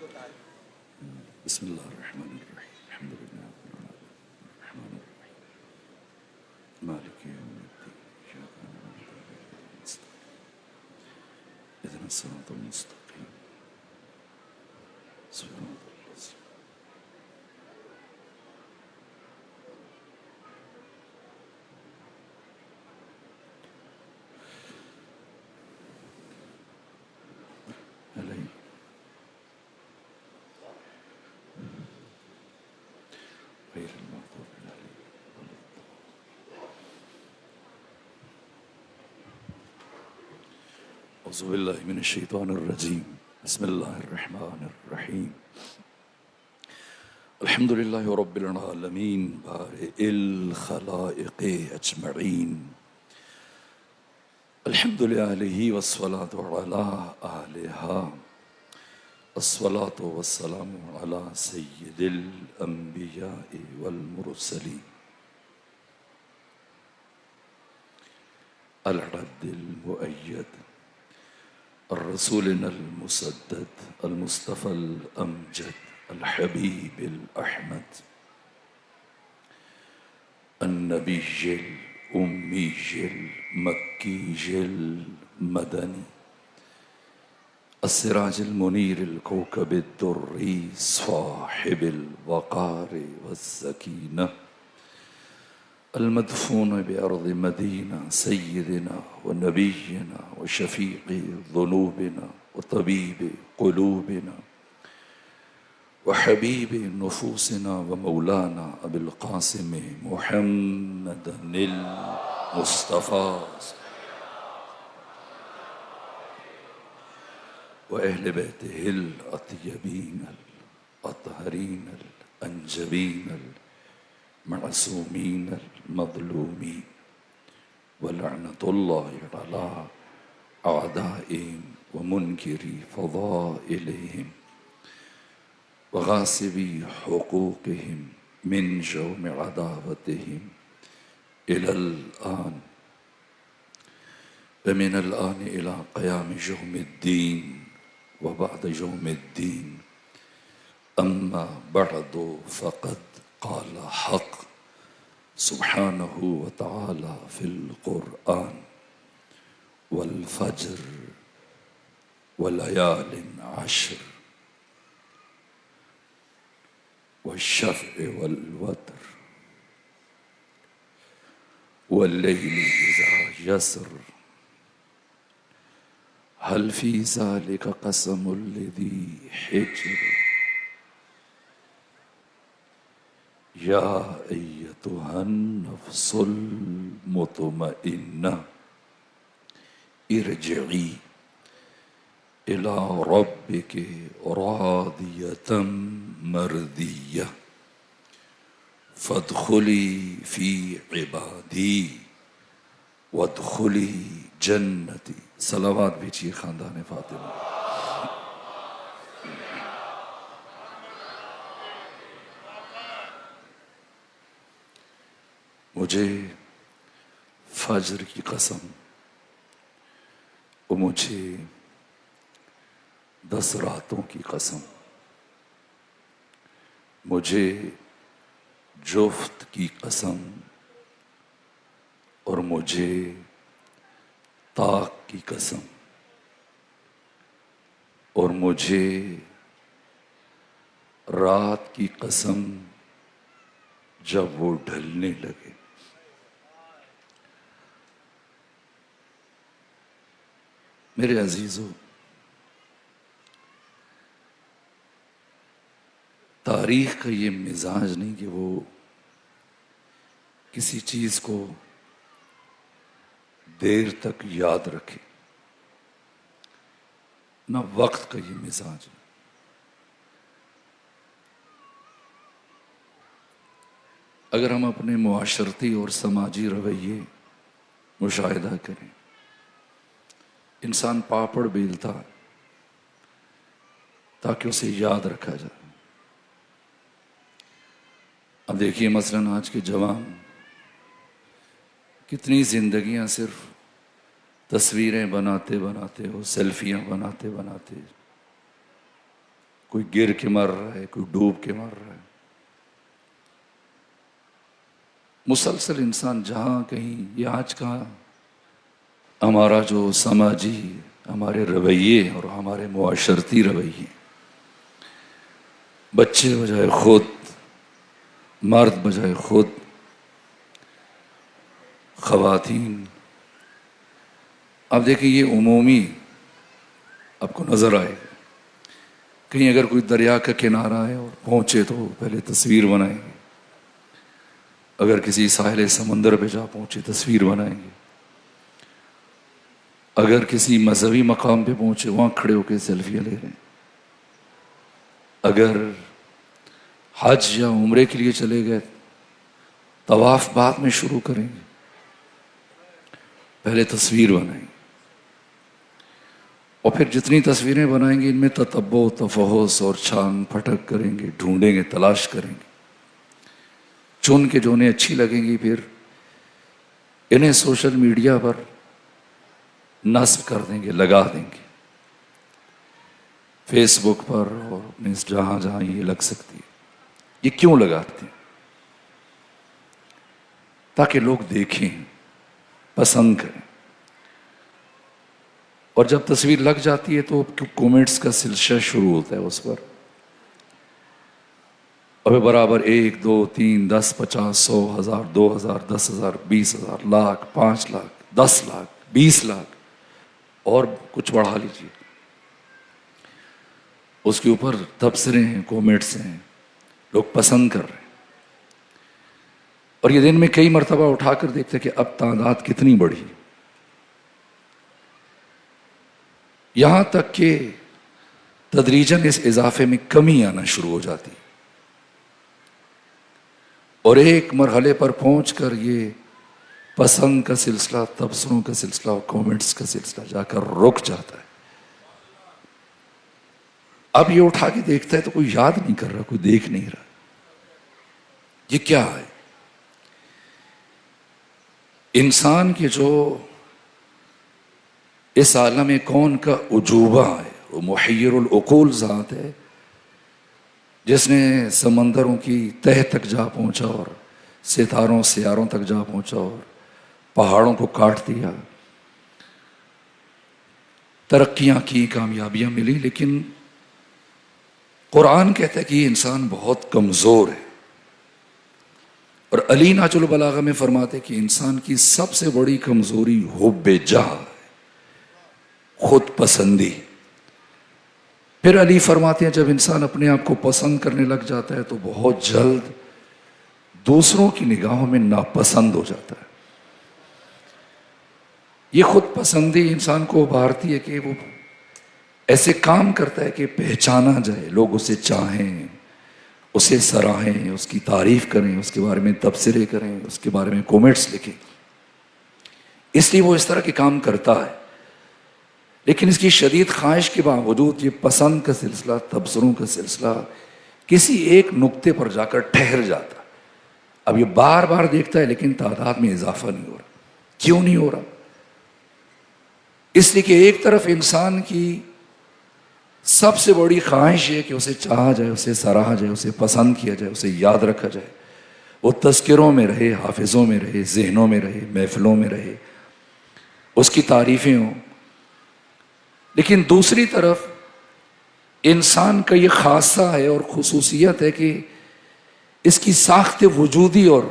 بسم اللہ الرحمن الرحیم الحمد للہ رب العالمین الرحمن الرحیم مالک یوم الدین ایاک نعبد و ایاک نستعین اهدنا الصراط المستقیم صراط الذین علیہم غیر المغضوب علیہم ولا الضالین اعوذ باللہ من الشیطان الرجیم بسم اللہ الرحمن الرحیم الحمد للہ رب العالمین بارئ الخلائق اجمعین الحمد للہ والصلاة علی آلہا الصلاة والسلام علی سید الانبیاء والمرسلین العبد المؤید الرسولنا المسدد المصطفى الأمجد الحبيب الأحمد النبي الأمي المكي المدني السراج المنير الكوكب الدري صاحب الوقار والسكينة المدفون بأرض مدينة سيدنا ونبينا وشفيق ذنوبنا وطبيب قلوبنا وحبيب نفوسنا ومولانا أبي القاسم محمد المصطفى وأهل بيته الأطيبين الأطهرين الأنجبين المعصومين المظلومين ولعنة الله على أعدائهم ومنكري فضائلهم وغاصبي حقوقهم من جوم عداوتهم إلى الآن ومن الآن إلى قيام يوم الدين وبعد يوم الدين أما بعد فقد قال حق سبحانه وتعالى في القرآن والفجر وليال عشر والشفع والوتر والليل إذا يسر هل في ذلك قسم لذي حجر يا أيتها النفس المطمئنة ارجعي إلى ربك راضية مرضية فادخلي في عبادي وادخلي جنتي صلوات بھیجیے خاندان فاطمہ مجھے فجر کی قسم اور مجھے 10 راتوں کی قسم مجھے جفت کی قسم اور مجھے طاق کی قسم اور مجھے رات کی قسم جب وہ ڈھلنے لگے میرے عزیزو تاریخ کا یہ مزاج نہیں کہ وہ کسی چیز کو دیر تک یاد رکھے نہ وقت کا یہ مزاج ہے اگر ہم اپنے معاشرتی اور سماجی رویے مشاہدہ کریں انسان پاپڑ بیلتا تاکہ اسے یاد رکھا جائے اب دیکھیے مثلاً آج کے جوان کتنی زندگیاں صرف تصویریں بناتے بناتے ہو سیلفیاں بناتے بناتے کوئی گر کے مر رہا ہے، کوئی ڈوب کے مر رہا ہے. مسلسل انسان جہاں کہیں، یہ آج کا ہمارا جو سماجی ہمارے رویے اور ہمارے معاشرتی رویے، بچے بجائے خود، مرد بجائے خود، خواتین، اب دیکھیں یہ عمومی آپ کو نظر آئے گا. کہیں اگر کوئی دریا کا کنارہ ہے اور پہنچے تو پہلے تصویر بنائیں گے، اگر کسی ساحل سمندر پہ جا پہنچے تصویر بنائیں گے، اگر کسی مذہبی مقام پہ پہنچے وہاں کھڑے ہو کے سیلفیاں لے رہے ہیں، اگر حج یا عمرے کے لیے چلے گئے طواف بعد میں شروع کریں گے، پہلے تصویر بنائیں گے، اور پھر جتنی تصویریں بنائیں گے ان میں تتبع و تفحص اور چھان پھٹک کریں گے، ڈھونڈیں گے، تلاش کریں گے، چن کے جو انہیں اچھی لگیں گی پھر انہیں سوشل میڈیا پر نصب کر دیں گے، لگا دیں گے، فیس بک پر اور اپنے جہاں جہاں یہ لگ سکتی ہے. یہ کیوں لگاتے ہیں؟ تاکہ لوگ دیکھیں، پسند کریں. اور جب تصویر لگ جاتی ہے تو کومنٹس کا سلسلہ شروع ہوتا ہے اس پر، اور برابر 1 2 3 10 50 100 1000 2000 10,000 20,000 لاکھ 5 لاکھ 10 لاکھ 20 لاکھ اور کچھ بڑھا لیجیے. اس کے اوپر تبصرے ہیں، کومنٹس ہیں، لوگ پسند کر رہے ہیں. اور یہ دن میں کئی مرتبہ اٹھا کر دیکھتے کہ اب تعداد کتنی بڑھی، یہاں تک کہ تدریجاً اس اضافے میں کمی آنا شروع ہو جاتی، اور ایک مرحلے پر پہنچ کر یہ پسند کا سلسلہ، تبصروں کا سلسلہ اور کومنٹس کا سلسلہ جا کر رک جاتا ہے. اب یہ اٹھا کے دیکھتا ہے تو کوئی یاد نہیں کر رہا، کوئی دیکھ نہیں رہا. یہ کیا ہے؟ انسان کے جو اس عالم کون کا عجوبہ ہے، وہ محیر العقول ذات ہے جس نے سمندروں کی تہ تک جا پہنچا اور ستاروں سیاروں تک جا پہنچا اور پہاڑوں کو کاٹ دیا، ترقیاں کی، کامیابیاں ملی. لیکن قرآن کہتا ہے کہ یہ انسان بہت کمزور ہے. اور علی ناج البلاغہ میں فرماتے کہ انسان کی سب سے بڑی کمزوری حب جاہ ہے، خود پسندی. پھر علی فرماتے ہیں جب انسان اپنے آپ کو پسند کرنے لگ جاتا ہے تو بہت جلد دوسروں کی نگاہوں میں ناپسند ہو جاتا ہے. یہ خود پسندی انسان کو ابھارتی ہے کہ وہ ایسے کام کرتا ہے کہ پہچانا جائے، لوگ اسے چاہیں، اسے سراہیں، اس کی تعریف کریں، اس کے بارے میں تبصرے کریں، اس کے بارے میں کومنٹس لکھیں. اس لیے وہ اس طرح کے کام کرتا ہے. لیکن اس کی شدید خواہش کے باوجود یہ پسند کا سلسلہ، تبصروں کا سلسلہ کسی ایک نقطے پر جا کر ٹھہر جاتا. اب یہ بار بار دیکھتا ہے لیکن تعداد میں اضافہ نہیں ہو رہا. کیوں نہیں ہو رہا؟ اس لیے کہ ایک طرف انسان کی سب سے بڑی خواہش ہے کہ اسے چاہا جائے، اسے سراہا جائے، اسے پسند کیا جائے، اسے یاد رکھا جائے، وہ تذکروں میں رہے، حافظوں میں رہے، ذہنوں میں رہے، محفلوں میں رہے، اس کی تعریفیں ہوں. لیکن دوسری طرف انسان کا یہ خاصہ ہے اور خصوصیت ہے کہ اس کی ساخت وجودی اور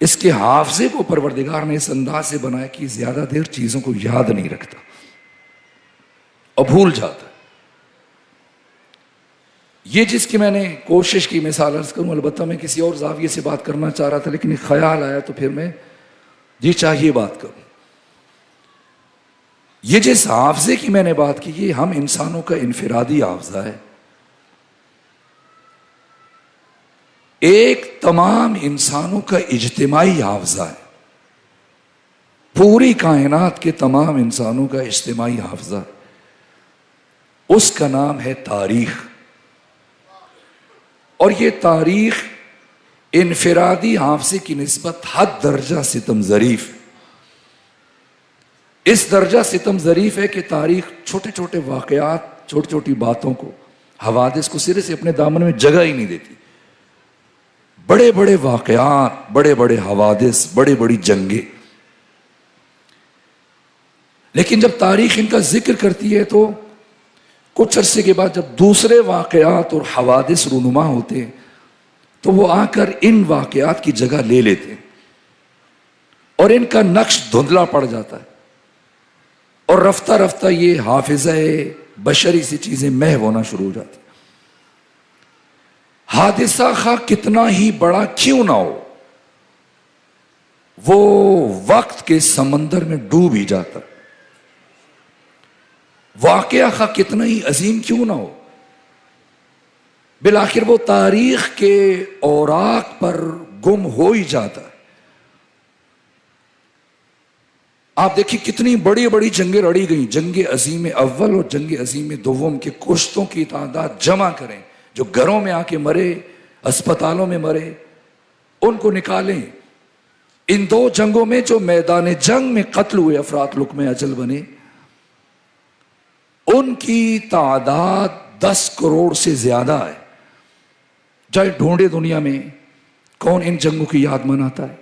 اس کے حافظے کو پروردگار نے اس انداز سے بنایا کہ زیادہ دیر چیزوں کو یاد نہیں رکھتا اور بھول جاتا. یہ جس کی میں نے کوشش کی مثال عرض کروں، البتہ میں کسی اور زاویے سے بات کرنا چاہ رہا تھا لیکن ایک خیال آیا تو پھر میں جی چاہیے بات کروں. یہ جس حافظے کی میں نے بات کی یہ ہم انسانوں کا انفرادی حافظہ ہے، ایک تمام انسانوں کا اجتماعی حافظہ ہے، پوری کائنات کے تمام انسانوں کا اجتماعی حافظہ. اس کا نام ہے تاریخ. اور یہ تاریخ انفرادی حافظے کی نسبت حد درجہ ستم ظریف. اس درجہ ستم ظریف ہے کہ تاریخ چھوٹے چھوٹے واقعات، چھوٹی چھوٹی باتوں کو حوادث کو سرے سے اپنے دامن میں جگہ ہی نہیں دیتی. بڑے بڑے واقعات، بڑے بڑے حوادث، بڑی بڑی جنگیں، لیکن جب تاریخ ان کا ذکر کرتی ہے تو کچھ عرصے کے بعد جب دوسرے واقعات اور حوادث رونما ہوتے ہیں تو وہ آ کر ان واقعات کی جگہ لے لیتے ہیں اور ان کا نقش دھندلا پڑ جاتا ہے اور رفتہ رفتہ یہ حافظہ بشری سی چیزیں محو ہونا شروع ہو جاتی. حادثہ خواہ کتنا ہی بڑا کیوں نہ ہو وہ وقت کے سمندر میں ڈوب ہی جاتا. واقعہ خواہ کتنا ہی عظیم کیوں نہ ہو بالآخر وہ تاریخ کے اوراق پر گم ہو ہی جاتا ہے. آپ دیکھیں کتنی بڑی بڑی جنگیں لڑی گئیں. جنگ عظیم اول اور جنگ عظیم دوم کے کشتوں کی تعداد جمع کریں. جو گھروں میں آ کے مرے، اسپتالوں میں مرے، ان کو نکالیں. ان دو جنگوں میں جو میدان جنگ میں قتل ہوئے افراد لقمہ اجل بنے، ان کی تعداد 10 کروڑ سے زیادہ ہے. جائے ڈھونڈے دنیا میں کون ان جنگوں کی یاد مناتا ہے؟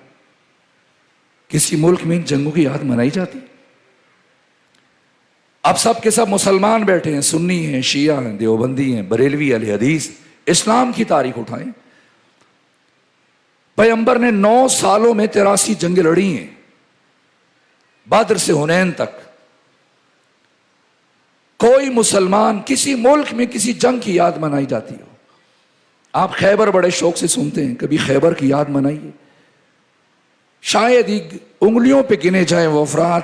کسی ملک میں ان جنگوں کی یاد منائی جاتی؟ اب سب کے سب مسلمان بیٹھے ہیں، سنی ہیں، شیعہ ہیں، دیوبندی ہیں، بریلوی، اہل حدیث، اسلام کی تاریخ اٹھائیں. پیغمبر نے 9 سالوں میں 83 جنگیں لڑی ہیں، بدر سے حنین تک. کوئی مسلمان کسی ملک میں کسی جنگ کی یاد منائی جاتی ہو؟ آپ خیبر بڑے شوق سے سنتے ہیں، کبھی خیبر کی یاد منائیے. شاید ہی انگلیوں پہ گنے جائیں وہ افراد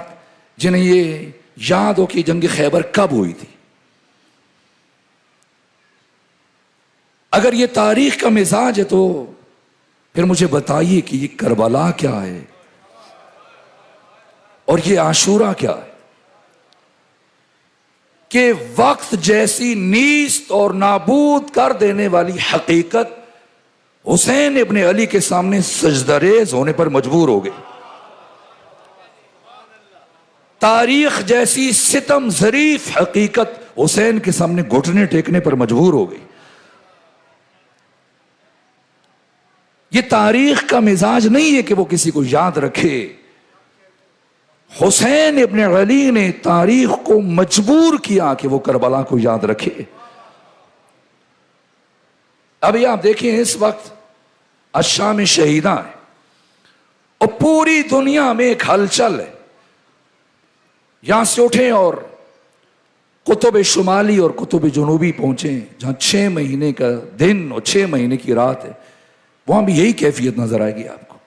جنہیں یہ یاد ہو کہ جنگ خیبر کب ہوئی تھی. اگر یہ تاریخ کا مزاج ہے تو پھر مجھے بتائیے کہ یہ کربلا کیا ہے اور یہ عاشورہ کیا ہے کہ وقت جیسی نیست اور نابود کر دینے والی حقیقت حسین ابن علی کے سامنے سجدہ ریز ہونے پر مجبور ہو گئے. تاریخ جیسی ستم ظریف حقیقت حسین کے سامنے گھٹنے ٹیکنے پر مجبور ہو گئی. یہ تاریخ کا مزاج نہیں ہے کہ وہ کسی کو یاد رکھے. حسین ابن علی نے تاریخ کو مجبور کیا کہ وہ کربلا کو یاد رکھے. ابھی آپ دیکھیں اس وقت الشام شہیداں ہے اور پوری دنیا میں ایک ہلچل ہے. یہاں سے اٹھیں اور قطب شمالی اور قطب جنوبی پہنچیں جہاں 6 مہینے کا دن اور 6 مہینے کی رات ہے، وہاں بھی یہی کیفیت نظر آئے گی آپ کو.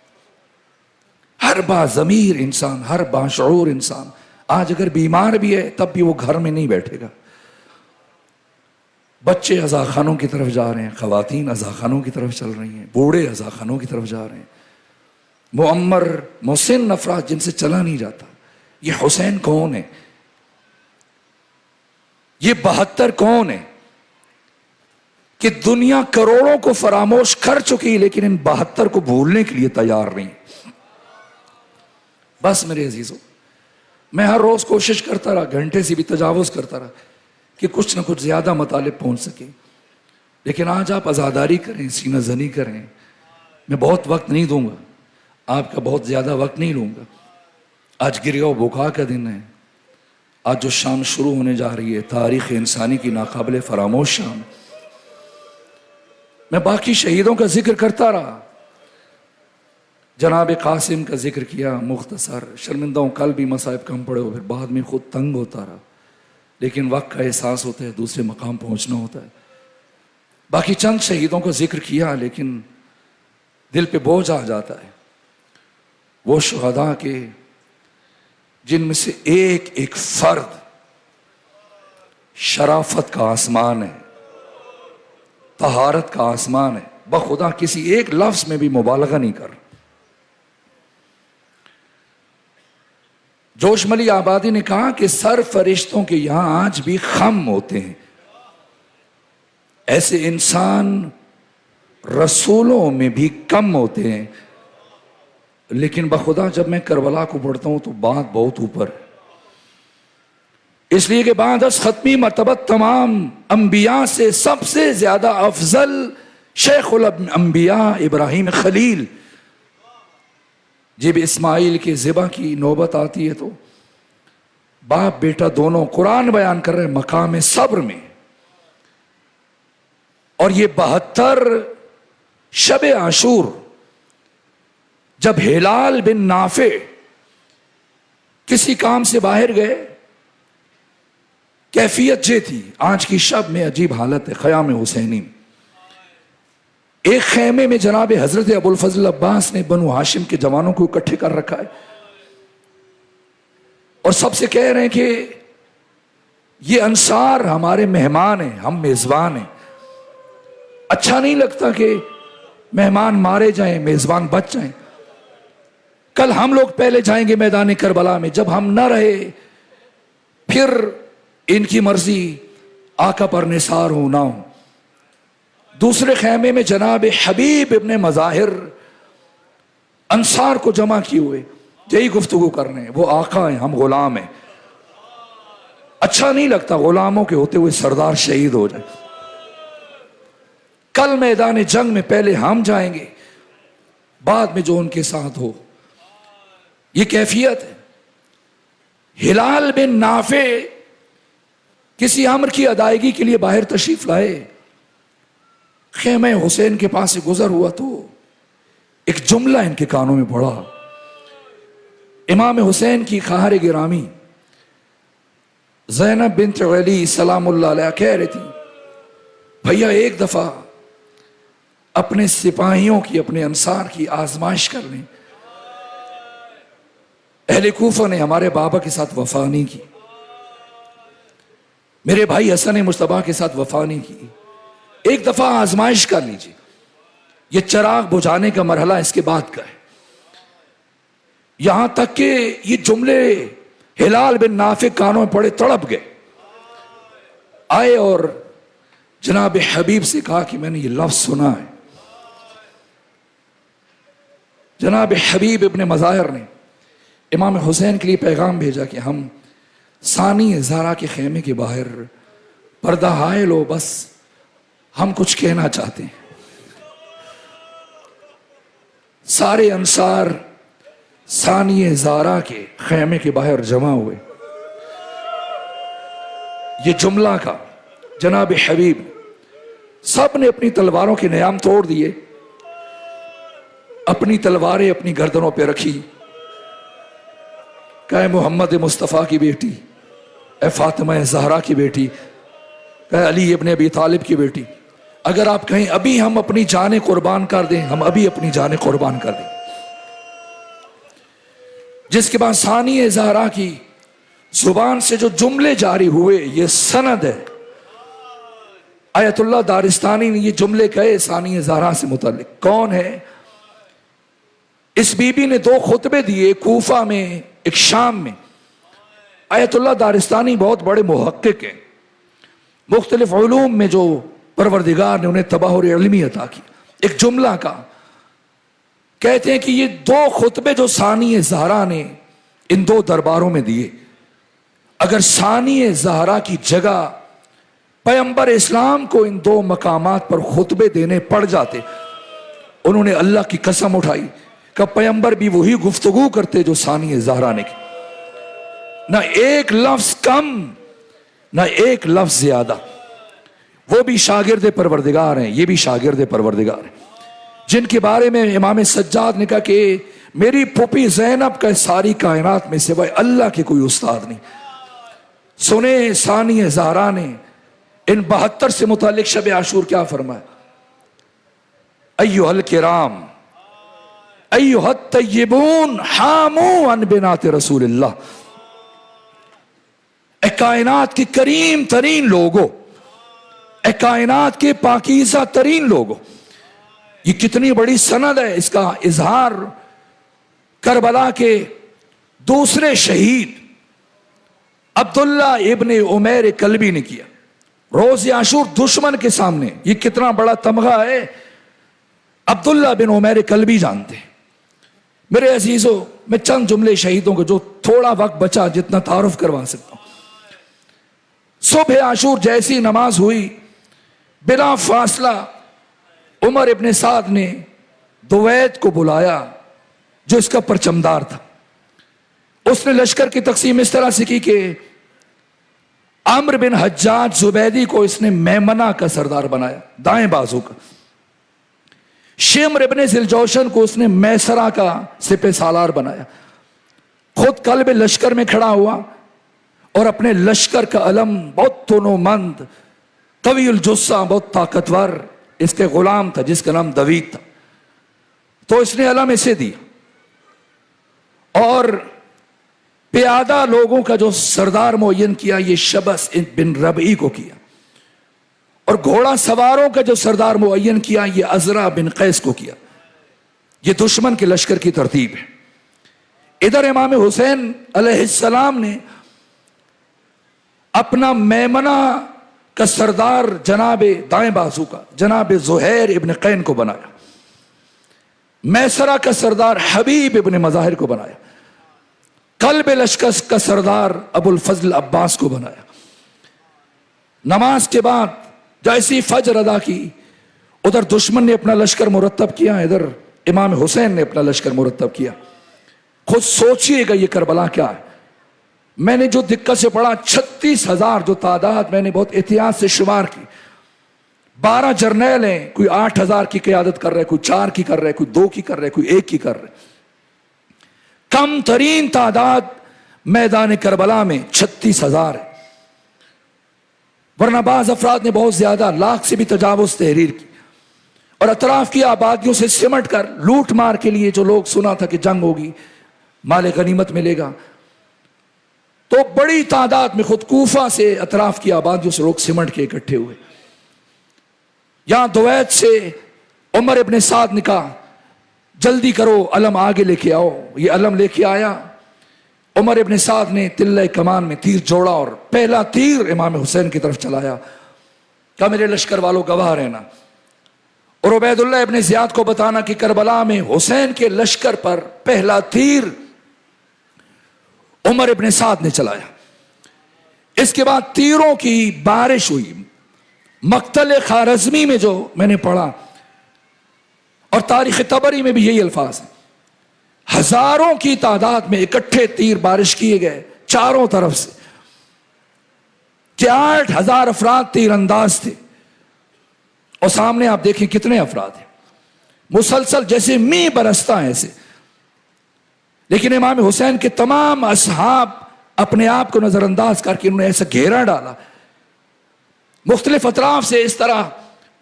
ہر باضمیر انسان، ہر باشعور انسان آج اگر بیمار بھی ہے تب بھی وہ گھر میں نہیں بیٹھے گا. بچے عزاخانوں کی طرف جا رہے ہیں، خواتین عزاخانوں کی طرف چل رہی ہیں، بوڑھے عزاخانوں کی طرف جا رہے ہیں، معمر مسن افراد جن سے چلا نہیں جاتا. یہ حسین کون ہے؟ یہ 72 کون ہے کہ دنیا کروڑوں کو فراموش کر چکی لیکن ان 72 کو بھولنے کے لیے تیار نہیں. بس میرے عزیزوں، میں ہر روز کوشش کرتا رہا، گھنٹے سے بھی تجاوز کرتا رہا کہ کچھ نہ کچھ زیادہ مطالب پہنچ سکے، لیکن آج آپ عزاداری کریں، سینہ زنی کریں. میں بہت وقت نہیں دوں گا، آپ کا بہت زیادہ وقت نہیں لوں گا. آج گریہ و بکا کا دن ہے. آج جو شام شروع ہونے جا رہی ہے تاریخ انسانی کی ناقابل فراموش شام. میں باقی شہیدوں کا ذکر کرتا رہا، جناب قاسم کا ذکر کیا مختصر، شرمندہ ہوں کل بھی مصائب کم پڑے ہو، پھر بعد میں خود تنگ ہوتا رہا، لیکن وقت کا احساس ہوتا ہے، دوسرے مقام پہنچنا ہوتا ہے. باقی چند شہیدوں کا ذکر کیا لیکن دل پہ بوجھ آ جاتا ہے. وہ شہداء کے جن میں سے ایک ایک فرد شرافت کا آسمان ہے، طہارت کا آسمان ہے. بخدا کسی ایک لفظ میں بھی مبالغہ نہیں کر. جوش ملی آبادی نے کہا کہ سر فرشتوں کے یہاں آج بھی خم ہوتے ہیں. ایسے انسان رسولوں میں بھی کم ہوتے ہیں، لیکن بخدا جب میں کربلا کو پڑھتا ہوں تو بات بہت اوپر ہے. اس لیے کہ بعد از ختمی مرتبت تمام انبیاء سے سب سے زیادہ افضل شیخ الانبیاء ابراہیم خلیل، جب اسماعیل کے ذبح کی نوبت آتی ہے تو باپ بیٹا دونوں قرآن بیان کر رہے ہیں مقام صبر میں، اور یہ 72 شب عاشور جب ہلال بن نافع کسی کام سے باہر گئے، کیفیت یہ تھی، آج کی شب میں عجیب حالت ہے خیام حسینی میں، ایک خیمے میں جناب حضرت ابو الفضل عباس نے بنو ہاشم کے جوانوں کو اکٹھے کر رکھا ہے، اور سب سے کہہ رہے ہیں کہ یہ انصار ہمارے مہمان ہیں، ہم میزبان ہیں، اچھا نہیں لگتا کہ مہمان مارے جائیں میزبان بچ جائیں، کل ہم لوگ پہلے جائیں گے میدان کربلا میں، جب ہم نہ رہے پھر ان کی مرضی آقا پر نثار ہو نہ ہو۔ دوسرے خیمے میں جناب حبیب ابن مظاہر انصار کو جمع کیے ہوئے یہی گفتگو کرنے ہیں، وہ آقا ہیں ہم غلام ہیں، اچھا نہیں لگتا غلاموں کے ہوتے ہوئے سردار شہید ہو جائے، کل میدان جنگ میں پہلے ہم جائیں گے بعد میں جو ان کے ساتھ ہو، یہ کیفیت ہے۔ ہلال بن نافع کسی امر کی ادائیگی کے لیے باہر تشریف لائے، خیمہ حسین کے پاس سے گزر ہوا تو ایک جملہ ان کے کانوں میں پڑا، امام حسین کی خواہر گرامی زینب بنت علی سلام اللہ علیہ کہہ رہی تھی بھیا ایک دفعہ اپنے سپاہیوں کی اپنے انصار کی آزمائش کر لیں، اہل کوفہ نے ہمارے بابا کے ساتھ وفا نہیں کی، میرے بھائی حسن مصطفیٰ کے ساتھ وفا نہیں کی، ایک دفعہ آزمائش کر لیجیے، یہ چراغ بجھانے کا مرحلہ اس کے بعد کا ہے۔ یہاں تک کہ یہ جملے ہلال بن نافع کانوں میں پڑے تڑپ گئے، آئے اور جناب حبیب سے کہا کہ میں نے یہ لفظ سنا ہے۔ جناب حبیب ابن مظاہر نے امام حسین کے لیے پیغام بھیجا کہ ہم ثانی زہرا کے خیمے کے باہر پردہ حائل ہو، بس ہم کچھ کہنا چاہتے ہیں۔ سارے انصار ثانی زہرا کے خیمے کے باہر جمع ہوئے، یہ جملہ کا جناب حبیب سب نے اپنی تلواروں کے نیام توڑ دیے، اپنی تلواریں اپنی گردنوں پہ رکھی، کہ محمد مصطفیٰ کی بیٹی، اے فاطمہ زہرا کی بیٹی، کہ علی ابن ابی طالب کی بیٹی، اگر آپ کہیں ابھی ہم اپنی جانیں قربان کر دیں، ہم ابھی اپنی جانیں قربان کر دیں۔ جس کے بعد ثانی زہرا کی زبان سے جو جملے جاری ہوئے یہ سند ہے، آیت اللہ دارستانی نے یہ جملے کہے ثانی زہرا سے متعلق۔ کون ہے؟ اس بی بی نے 2 خطبے دیے، کوفہ میں ایک شام میں۔ آیت اللہ دارستانی بہت بڑے محقق ہیں، مختلف علوم میں جو پروردگار نے انہیں تباہر علمی عطا کی، ایک جملہ کا کہتے ہیں کہ یہ 2 خطبے جو ثانی زہرا نے ان 2 درباروں میں دیے، اگر ثانی زہرا کی جگہ پیغمبر اسلام کو ان 2 مقامات پر خطبے دینے پڑ جاتے، انہوں نے اللہ کی قسم اٹھائی کہ پیغمبر بھی وہی گفتگو کرتے جو ثانی زہرا نے کی، نہ ایک لفظ کم نہ ایک لفظ زیادہ۔ وہ بھی شاگرد پروردگار ہیں، یہ بھی شاگرد پروردگار ہیں، جن کے بارے میں امام سجاد نے کہا کہ میری پھوپھی زینب کا ساری کائنات میں سوائے اللہ کے کوئی استاد نہیں۔ سنیں ثانی زہرا نے ان 72 سے متعلق شب عاشور کیا فرمایا؟ ایھا الکرام ایھا الطیبون حاموا عن بنات رسول اللہ، اے کائنات کے کریم ترین لوگوں، اے کائنات کے پاکیزہ ترین لوگوں، یہ کتنی بڑی سند ہے۔ اس کا اظہار کربلا کے دوسرے شہید عبداللہ ابن عمیر کلبی نے کیا روز عاشور دشمن کے سامنے۔ یہ کتنا بڑا تمغہ ہے، عبداللہ بن عمیر کلبی جانتے ہیں۔ میرے عزیزوں، میں چند جملے شہیدوں کو جو تھوڑا وقت بچا جتنا تعارف کروا سکتا ہوں۔ صبح عاشور جیسی نماز ہوئی، بلا فاصلہ عمر ابن سعد نے دویت کو بلایا جو اس کا پرچمدار تھا. اس نے لشکر کی تقسیم اس طرح سے کی کہ عمرو بن حجاج زبیدی کو اس نے میمنہ کا سردار بنایا، دائیں بازو کا. شمر ابن ذیلجوشن کو اس نے میسرہ کا سپہ سالار بنایا. خود قلب لشکر میں کھڑا ہوا اور اپنے لشکر کا علم بہت تونو مند، قوی الجثہ، بہت طاقتور اس کے غلام تھا جس کا نام دوید تھا. تو اس نے علم اسے دیا اور پیادہ لوگوں کا جو سردار معین کیا یہ شبس بن ربعی کو کیا، اور گھوڑا سواروں کا جو سردار معین کیا یہ عزرا بن قیس کو کیا. یہ دشمن کے لشکر کی ترتیب ہے. ادھر امام حسین علیہ السلام نے اپنا میمنہ کا سردار جناب دائیں بازو کا جناب زہیر ابن قین کو بنایا، میسرہ کا سردار حبیب ابن مظاہر کو بنایا، قلب لشکر کا سردار ابو الفضل عباس کو بنایا. نماز کے بعد جیسی فجر ادا کی، ادھر دشمن نے اپنا لشکر مرتب کیا، ادھر امام حسین نے اپنا لشکر مرتب کیا. خود سوچئے گا یہ کربلا کیا ہے. میں نے جو دقت سے پڑھا 36,000 جو تعداد میں نے بہت احتیاط سے شمار کی. 12 جرنیل ہیں، کوئی 8,000 کی قیادت کر رہے، کوئی 4 کی کر رہے، کوئی 2 کی کر رہے، کوئی 1 کی کر رہے. کم ترین تعداد میدان کربلا میں 36,000 ہے، ورنہ بعض افراد نے بہت زیادہ، لاکھ سے بھی تجاوز تحریر کی اور اطراف کی آبادیوں سے سمٹ کر لوٹ مار کے لیے. جو لوگ سنا تھا کہ جنگ ہوگی، مال غنیمت ملے گا، تو بڑی تعداد میں خود کوفہ سے اطراف کی آبادیوں سے لوگ سمٹ کے اکٹھے ہوئے. یہاں دویت سے عمر ابن سعد نے کہا جلدی کرو، علم آگے لے کے آؤ. یہ علم لے کے آیا. عمر ابن سعد نے تلہ کمان میں تیر جوڑا اور پہلا تیر امام حسین کی طرف چلایا. کہا میرے لشکر والوں گواہ رہنا اور عبید اللہ ابن زیاد کو بتانا کہ کربلا میں حسین کے لشکر پر پہلا تیر عمر ابن سعد نے چلایا. اس کے بعد تیروں کی بارش ہوئی. مقتل خوارزمی میں جو میں نے پڑھا اور تاریخ طبری میں بھی یہی الفاظ ہیں، ہزاروں کی تعداد میں اکٹھے تیر بارش کیے گئے چاروں طرف سے کہ 8,000 افراد تیر انداز تھے. اور سامنے آپ دیکھیں کتنے افراد ہیں، مسلسل جیسے می برستا ہے ایسے. لیکن امام حسین کے تمام اصحاب اپنے آپ کو نظر انداز کر کے انہوں نے ایسا گھیرا ڈالا، مختلف اطراف سے اس طرح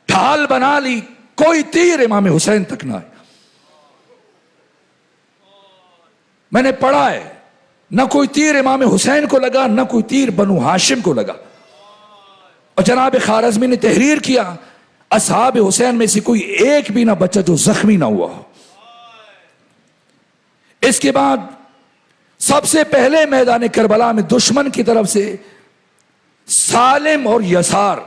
ڈھال بنا لی، کوئی تیر امام حسین تک نہ آئے. میں نے پڑھا ہے نہ کوئی تیر امام حسین کو لگا، نہ کوئی تیر بنو ہاشم کو لگا. اور جناب خوارزمی نے تحریر کیا اصحاب حسین میں سے کوئی ایک بھی نہ بچا جو زخمی نہ ہوا ہو. اس کے بعد سب سے پہلے میدان کربلا میں دشمن کی طرف سے سالم اور یسار،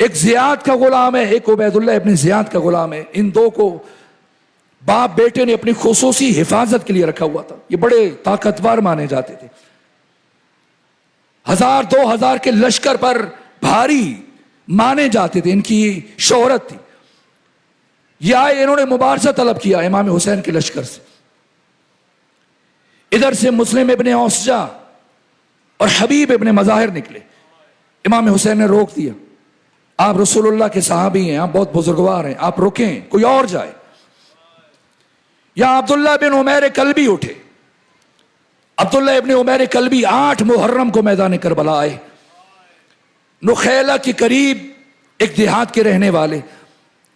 ایک زیاد کا غلام ہے، ایک عبید اللہ ابن زیاد کا غلام ہے. ان دو کو باپ بیٹے نے اپنی خصوصی حفاظت کے لیے رکھا ہوا تھا. یہ بڑے طاقتور مانے جاتے تھے، 1,000-2,000 کے لشکر پر بھاری مانے جاتے تھے، ان کی شہرت تھی. یہ آئے، انہوں نے مبارزہ طلب کیا امام حسین کے لشکر سے. ادھر سے مسلم ابن اوسجا اور حبیب ابن مظاہر نکلے. امام حسین نے روک دیا، آپ رسول اللہ کے صحابی ہیں، آپ بہت بزرگوار ہیں، آپ رکیں، کوئی اور جائے. یا عبداللہ بن عمیر کلبی اٹھے. عبداللہ ابن عمیر کلبی 8 محرم کو میدان کربلا آئے. نخیلہ کے قریب ایک دیہات کے رہنے والے،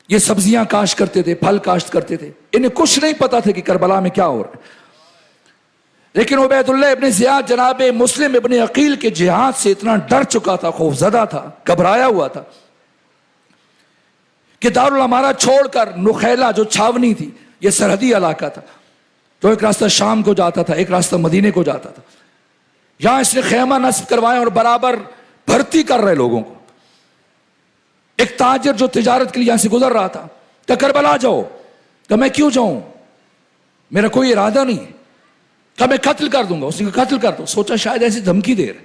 یہ سبزیاں کاشت کرتے تھے، پھل کاشت کرتے تھے. انہیں کچھ نہیں پتا تھا کہ کربلا میں کیا ہو رہا ہے. لیکن عبید اللہ ابن زیاد جناب مسلم ابن عقیل کے جہاد سے اتنا ڈر چکا تھا، خوف زدہ تھا، گھبرایا ہوا تھا کہ دارالامارہ چھوڑ کر نخیلہ جو چھاونی تھی، یہ سرحدی علاقہ تھا، تو ایک راستہ شام کو جاتا تھا، ایک راستہ مدینے کو جاتا تھا. یہاں اس نے خیمہ نصب کروائے اور برابر بھرتی کر رہے لوگوں کو. ایک تاجر جو تجارت کے لیے یہاں سے گزر رہا تھا کہ کربلا جاؤ. کہ میں کیوں جاؤں، میرا کوئی ارادہ نہیں ہے. کہ میں قتل کر دوں گا. اس نے کہا قتل کر دو. سوچا شاید ایسی دھمکی دے رہے.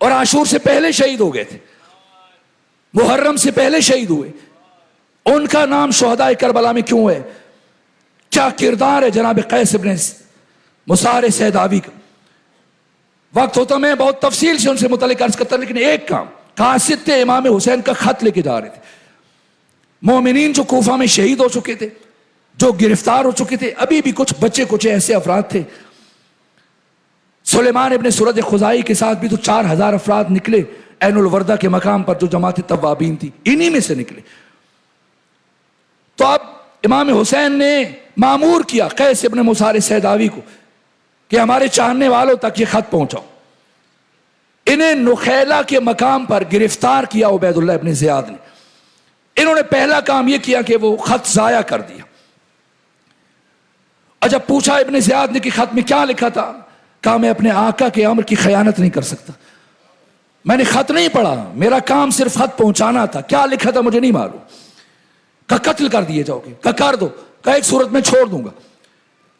اور عاشور سے پہلے شہید ہو گئے تھے، محرم سے پہلے شہید ہوئے. ان کا نام شہداء کربلا میں کیوں ہے؟ کیا کردار ہے جناب قیس ابن مسار سیداوی کا؟ وقت ہوتا میں بہت تفصیل سے ان سے متعلق عرض کرتا، لیکن ایک کام، قاصد تھے، امام حسین کا خط لے کے جا رہے تھے. مومنین جو کوفہ میں شہید ہو چکے تھے، جو گرفتار ہو چکے تھے، ابھی بھی کچھ بچے کچھ ایسے افراد تھے. سلیمان ابن سورد خزائی کے ساتھ بھی تو 4000 افراد نکلے عین الوردہ کے مقام پر، جو جماعت توابین تھی، انہی میں سے نکلے. تو اب امام حسین نے مامور کیا قیس ابن مسار سیداوی کو کہ ہمارے چاہنے والوں تک یہ خط پہنچاؤ. انہیں نخیلہ کے مقام پر گرفتار کیا عبید اللہ ابن زیاد نے. انہوں نے پہلا کام یہ کیا کہ وہ خط ضائع کر دیا. اور جب پوچھا ابن زیاد نے کہ خط میں کیا لکھا تھا، کہا میں اپنے آقا کے امر کی خیانت نہیں کر سکتا، میں نے خط نہیں پڑھا، میرا کام صرف خط پہنچانا تھا، کیا لکھا تھا مجھے نہیں معلوم. کہا قتل کر دیے جاؤ گے، کہا کر دو، کہا ایک صورت میں چھوڑ دوں گا.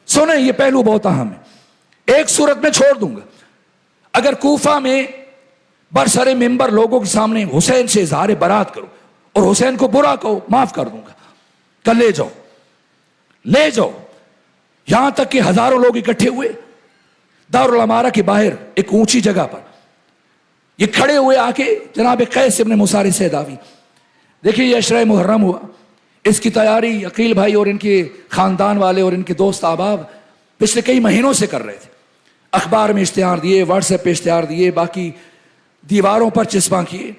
سنیں یہ پہلو بہت اہم ہے، ایک صورت میں چھوڑ دوں گا، اگر کوفہ میں برسر ممبر لوگوں کے سامنے حسین سے اظہار برات کرو اور حسین کو برا کہو، معاف کر دوں گا. کہ لے جاؤ لے جاؤ. یہاں تک کہ ہزاروں لوگ اکٹھے ہوئے دارالعمارہ کے باہر ایک اونچی جگہ پر، یہ کھڑے ہوئے آ کے جناب قیس ابن مسار سیداوی. دیکھیں یہ عشرہ محرم ہوا، اس کی تیاری عقیل بھائی اور ان کے خاندان والے اور ان کے دوست احباب پچھلے کئی مہینوں سے کر رہے تھے. اخبار میں اشتہار دیے، واٹس ایپ پہ اشتہار دیے، باقی دیواروں پر چسپاں کیے،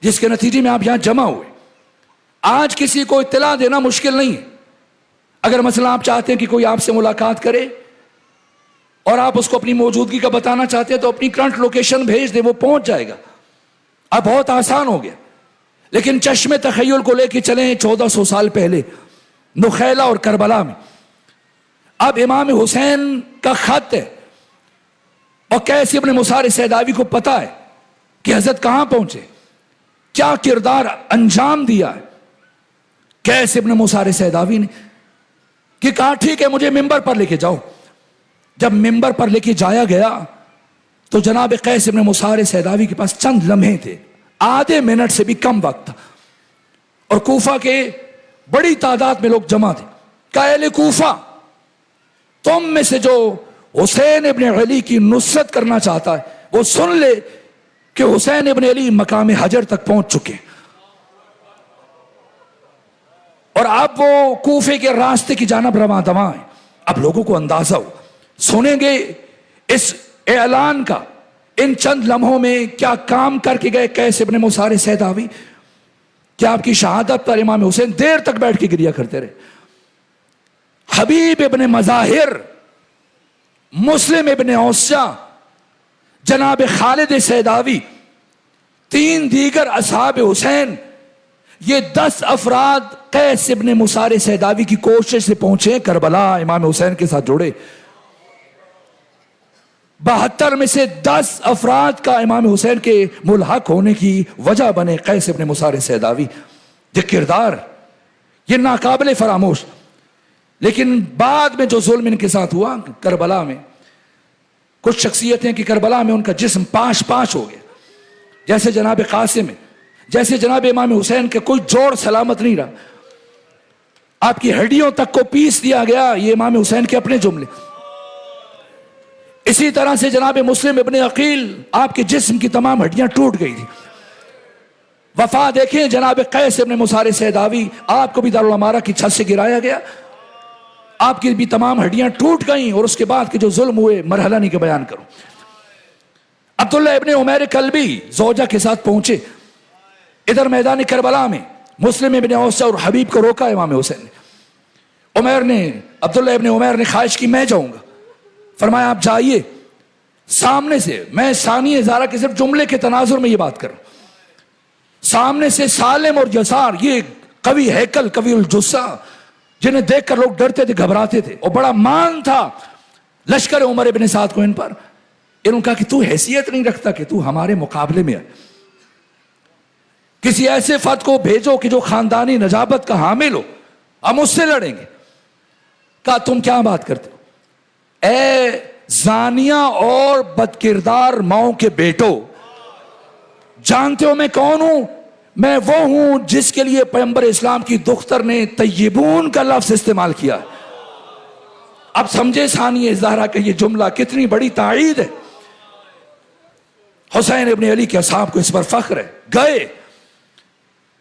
جس کے نتیجے میں آپ یہاں جمع ہوئے. آج کسی کو اطلاع دینا مشکل نہیں ہے. اگر مثلا آپ چاہتے ہیں کہ کوئی آپ سے ملاقات کرے اور آپ اس کو اپنی موجودگی کا بتانا چاہتے ہیں تو اپنی کرنٹ لوکیشن بھیج دیں، وہ پہنچ جائے گا. اب بہت آسان ہو گیا. لیکن چشم تخیل کو لے کے چلیں 1400 سال پہلے نخیلہ اور کربلا میں. اب امام حسین کا خط ہے اور قیس ابن مسار سیداوی کو پتا ہے کہ حضرت کہاں پہنچے، کیا کردار انجام دیا ہے. قیس ابن مسار سیداوی نے کہ کہا ٹھیک ہے مجھے ممبر پر لے کے جاؤ. جب ممبر پر لے کے جایا گیا تو جناب قیس ابن مسار سیداوی کے پاس چند لمحے تھے، آدھے منٹ سے بھی کم وقت تھا، اور کوفہ کے بڑی تعداد میں لوگ جمع تھے. کہ اہل کوفہ، تم میں سے جو حسین ابن علی کی نصرت کرنا چاہتا ہے وہ سن لے کہ حسین ابن علی مقام حجر تک پہنچ چکے ہیں. اور اب وہ کوفے کے راستے کی جانب رواں دواں ہیں. اب لوگوں کو اندازہ ہو، سنیں گے اس اعلان کا. ان چند لمحوں میں کیا کام کر کے گئے قیس ابن مسار سیداوی، کیا آپ کی شہادت پر امام حسین دیر تک بیٹھ کے گریا کرتے رہے. حبیب ابن مظاہر، مسلم ابن اوسجا، جناب خالد سیداوی، 3 دیگر اصحاب حسین، یہ 10 افراد قیس ابن مسار سیداوی کی کوشش سے پہنچے کربلا، امام حسین کے ساتھ جڑے. 72 میں سے 10 افراد کا امام حسین کے ملحق ہونے کی وجہ بنے قیس ابن مسار سیداوی. یہ کردار یہ ناقابل فراموش. لیکن بعد میں جو ظلم ان کے ساتھ ہوا کربلا میں، کچھ شخصیتیں کہ کربلا میں ان کا جسم پاش پاش ہو گیا، جیسے جناب قاسم ہے، جیسے جناب امام حسین کے کوئی جوڑ سلامت نہیں رہا، آپ کی ہڈیوں تک کو پیس دیا گیا. یہ امام حسین کے اپنے جملے. اسی طرح سے جناب مسلم ابن عقیل، آپ کے جسم کی تمام ہڈیاں ٹوٹ گئی تھی. وفا دیکھیں جناب قیس ابن مسار سیداوی، آپ کو بھی دارالعمارہ کی چھت سے گرایا گیا، آپ کی بھی تمام ہڈیاں ٹوٹ گئیں. اور اس کے بعد کے جو ظلم ہوئے مرحلہ نہیں کے بیان کروں. عبداللہ ابن عمیر کلبی زوجہ کے ساتھ پہنچے ادھر میدان کربلا میں. مسلم ابن اوسجا اور حبیب کو روکا امام حسین نے. عبداللہ ابن عمیر نے خواہش کی میں جاؤں گا، فرمایا آپ جائیے. سامنے سے میں ثانی ہزارہ کے صرف جملے کے تناظر میں یہ بات کروں. سامنے سے سالم اور یسار، یہ قوی ہیکل، قوی الجثہ، جنہیں دیکھ کر لوگ ڈرتے تھے، گھبراتے تھے، اور بڑا مان تھا لشکر عمر ابن سعد کو ان پر. انہوں نے کہا کہ تو حیثیت نہیں رکھتا کہ تو ہمارے مقابلے میں ہے، کسی ایسے فرد کو بھیجو کہ جو خاندانی نجابت کا حامل ہو، ہم اس سے لڑیں گے. کہا تم کیا بات کرتے ہو، اے زانیہ اور بدکردار ماؤں کے بیٹو، جانتے ہو میں کون ہوں؟ میں وہ ہوں جس کے لیے پیغمبر اسلام کی دختر نے طیبون کا لفظ استعمال کیا. اب سمجھے ثانیہ زہرا کا یہ جملہ کتنی بڑی تائید ہے. حسین ابن علی کے اصحاب کو اس پر فخر ہے. گئے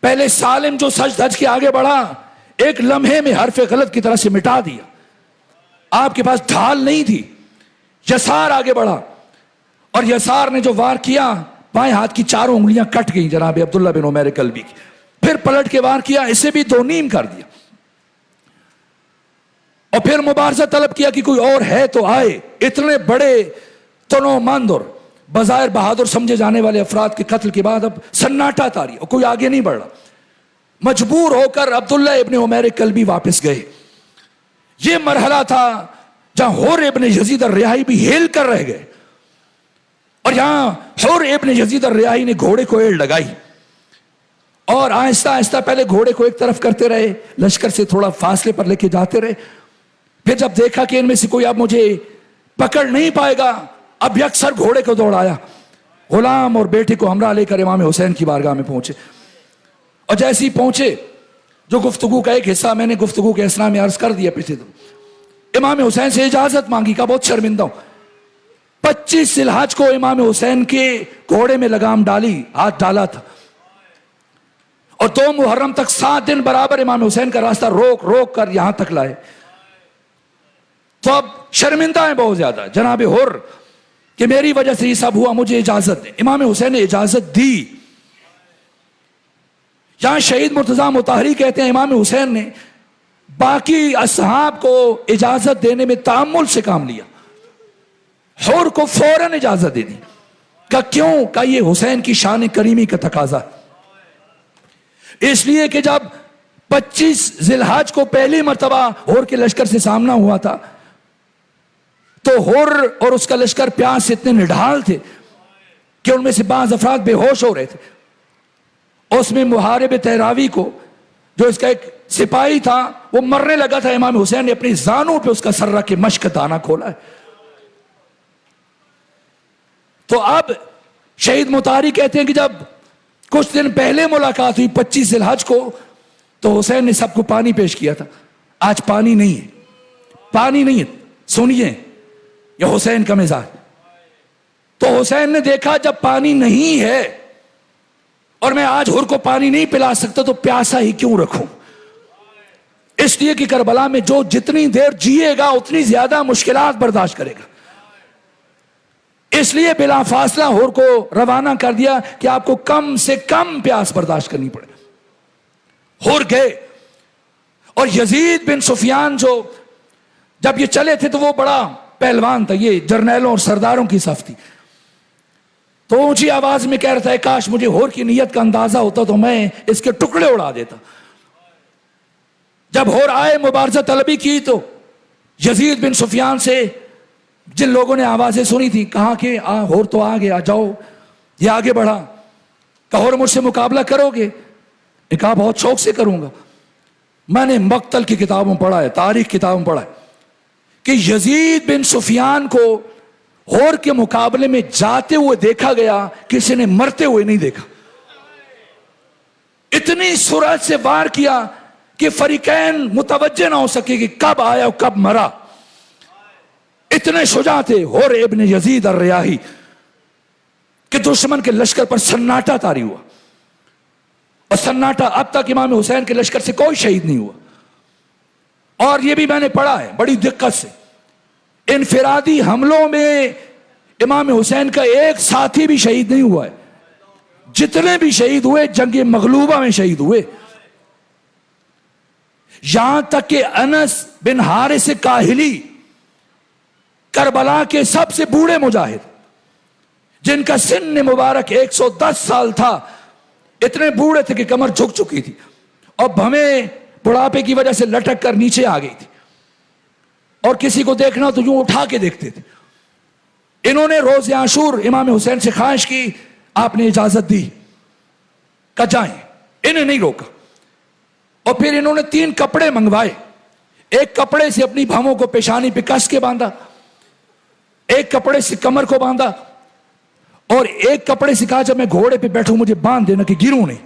پہلے سالم جو سج دھج کے آگے بڑھا، ایک لمحے میں حرف غلط کی طرح سے مٹا دیا. آپ کے پاس ڈھال نہیں تھی. یسار آگے بڑھا اور یسار نے جو وار کیا بائیں ہاتھ کی چاروں انگلیاں کٹ گئیں جناب عبداللہ بن عمیر کلبی کی. پھر پلٹ کے وار کیا، اسے بھی دو نیم کر دیا اور پھر مبارزہ طلب کیا کہ کوئی اور ہے تو آئے. اتنے بڑے تنو مند اور بظاہر بہادر سمجھے جانے والے افراد کے قتل کے بعد اب سناٹا تاری اور کوئی آگے نہیں بڑھ رہا. مجبور ہو کر عبداللہ ابن عمیر کلبی واپس گئے. یہ مرحلہ تھا جہاں حر ابن یزید الریاحی بھی ہل کر رہ گئے اور یہاں حر ابن یزید الریاحی نے گھوڑے کو ایڑ لگائی اور آہستہ آہستہ پہلے گھوڑے کو ایک طرف کرتے رہے، لشکر سے تھوڑا فاصلے پر لے کے جاتے رہے. پھر جب دیکھا کہ ان میں سے کوئی اب مجھے پکڑ نہیں پائے گا، اب یکسر گھوڑے کو دوڑایا. غلام اور بیٹے کو ہمراہ لے کر امام حسین کی بارگاہ میں پہنچے اور جیسے ہی پہنچے، جو گفتگو کا ایک حصہ میں نے گفتگو کے اثناء میں عرض کر دیا پچھلے دن، امام حسین سے اجازت مانگی. کا بہت شرمندہ ہوں. 25 ذی الحج کو امام حسین کے گھوڑے میں لگام ڈالی، ہاتھ ڈالا تھا اور 2 محرم تک 7 دن برابر امام حسین کا راستہ روک روک کر یہاں تک لائے. تو اب شرمندہ ہیں بہت زیادہ جناب حر کہ میری وجہ سے یہ سب ہوا، مجھے اجازت دیں. امام حسین نے اجازت دی. یہاں شہید مرتضیٰ مطہری کہتے ہیں امام حسین نے باقی اصحاب کو اجازت دینے میں تأمل سے کام لیا، حر کو فوراً اجازت دے دی. کہ کیوں؟ کہ یہ حسین کی شان کریمی کا تقاضا. اس لیے کہ جب 25 ذی الحج کو پہلی مرتبہ حر کے لشکر سے سامنا ہوا تھا تو حر اور اس کا لشکر پیاس سے اتنے نڈھال تھے کہ ان میں سے بعض افراد بے ہوش ہو رہے تھے. اس میں محارب تہراوی کو، جو اس کا ایک سپاہی تھا، وہ مرنے لگا تھا. امام حسین نے اپنی زانوں پہ اس کا سر رکھ کے مشق کا دانہ کھولا ہے. تو اب شہید مطہری کہتے ہیں کہ جب کچھ دن پہلے ملاقات ہوئی 25 ذی الحج کو، تو حسین نے سب کو پانی پیش کیا تھا. آج پانی نہیں ہے، پانی نہیں ہے. سنیے یہ حسین کا مزاج. تو حسین نے دیکھا جب پانی نہیں ہے اور میں آج حر کو پانی نہیں پلا سکتا تو پیاسا ہی کیوں رکھوں. اس لیے کہ کربلا میں جو جتنی دیر جیے گا اتنی زیادہ مشکلات برداشت کرے گا. اس لیے بلا فاصلہ حر کو روانہ کر دیا کہ آپ کو کم سے کم پیاس برداشت کرنی پڑے. حر گئے اور یزید بن سفیان جو جب یہ چلے تھے تو وہ بڑا پہلوان تھا، یہ جرنیلوں اور سرداروں کی صف تھی. تو اونچی آواز میں کہہ رہا تھا کاش مجھے حر کی نیت کا اندازہ ہوتا تو میں اس کے ٹکڑے اڑا دیتا. جب حر آئے مبارزہ طلبی کی تو یزید بن سفیان سے جن لوگوں نے آوازیں سنی تھی کہا کہ حر تو آ گیا، جاؤ. یہ آگے بڑھا. کہا حر مجھ سے مقابلہ کرو گے؟ نے کہا بہت شوق سے کروں گا. میں نے مقتل کی کتابوں پڑھا ہے، تاریخ کتابوں پڑھا ہے کہ یزید بن سفیان کو حر کے مقابلے میں جاتے ہوئے دیکھا گیا، کسی نے مرتے ہوئے نہیں دیکھا. اتنی سرعت سے وار کیا کہ فریقین متوجہ نہ ہو سکے کہ کب آیا اور کب مرا. اتنے شجاع تھے حر ابن یزید الریاحی کہ دشمن کے لشکر پر سناٹا طاری ہوا. اور سناٹا اب تک امام حسین کے لشکر سے کوئی شہید نہیں ہوا. اور یہ بھی میں نے پڑھا ہے بڑی دقت سے، انفرادی حملوں میں امام حسین کا ایک ساتھی بھی شہید نہیں ہوا ہے. جتنے بھی شہید ہوئے جنگ مغلوبہ میں شہید ہوئے. یہاں تک کہ انس بن حارث کاہلی کربلا کے سب سے بوڑھے مجاہد جن کا سن مبارک 110 سال تھا، اتنے بوڑھے تھے کہ کمر جھک چکی تھی اور بھویں بڑھاپے کی وجہ سے لٹک کر نیچے آ گئی تھی اور کسی کو دیکھنا تو یوں اٹھا کے دیکھتے تھے. انہوں نے روز عاشور امام حسین سے خواہش کی، آپ نے اجازت دی کہ جائیں. انہیں نہیں روکا. اور پھر انہوں نے 3 کپڑے منگوائے. ایک کپڑے سے اپنی بھووں کو پیشانی پہ کس کے باندھا، ایک کپڑے سے کمر کو باندھا اور ایک کپڑے سے کہا جب میں گھوڑے پہ بیٹھوں مجھے باندھ دینا کہ گروں نہیں.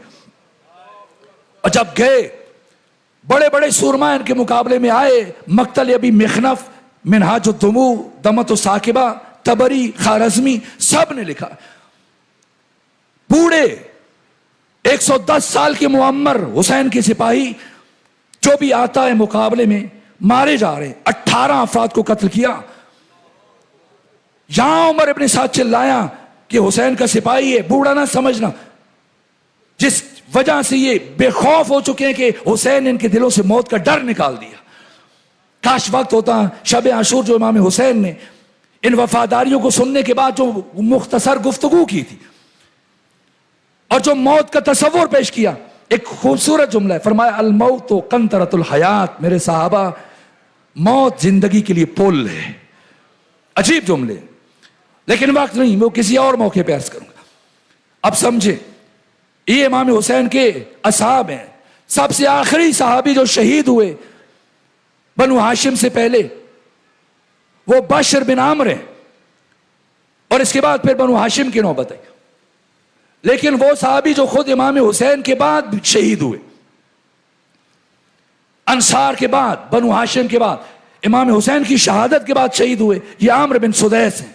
اور جب گئے بڑے بڑے سورما ان کے مقابلے میں آئے، مقتل ابی مخنف، منہاج الدموع، دمت الثاقبہ، طبری، خوارزمی، سب نے لکھا. بوڑھے 110 سال کے معمر حسین کے سپاہی جو بھی آتا ہے مقابلے میں مارے جا رہے. 18 افراد کو قتل کیا. یہاں عمر ابن سعد چلایا کہ حسین کا سپاہی ہے، بوڑھا نہ سمجھنا، جس وجہ سے یہ بے خوف ہو چکے ہیں کہ حسین نے ان کے دلوں سے موت کا ڈر نکال دیا. کاش وقت ہوتا شب عاشور جو امام حسین نے ان وفاداریوں کو سننے کے بعد جو مختصر گفتگو کی تھی اور جو موت کا تصور پیش کیا. ایک خوبصورت جملہ ہے، فرمایا الموت قنطرۃ الحیات. میرے صحابہ، موت زندگی کے لیے پل ہے. عجیب جملے، لیکن وقت نہیں، وہ کسی اور موقع پہ عرض کروں گا. اب سمجھے، یہ امام حسین کے اصحاب ہیں. سب سے آخری صحابی جو شہید ہوئے بنو ہاشم سے پہلے وہ بشر بن عامر ہیں، اور اس کے بعد پھر بنو ہاشم کی نوبت ہے. لیکن وہ صحابی جو خود امام حسین کے بعد شہید ہوئے، انصار کے بعد، بنو ہاشم کے بعد، امام حسین کی شہادت کے بعد شہید ہوئے، یہ عامر بن سدیس ہیں.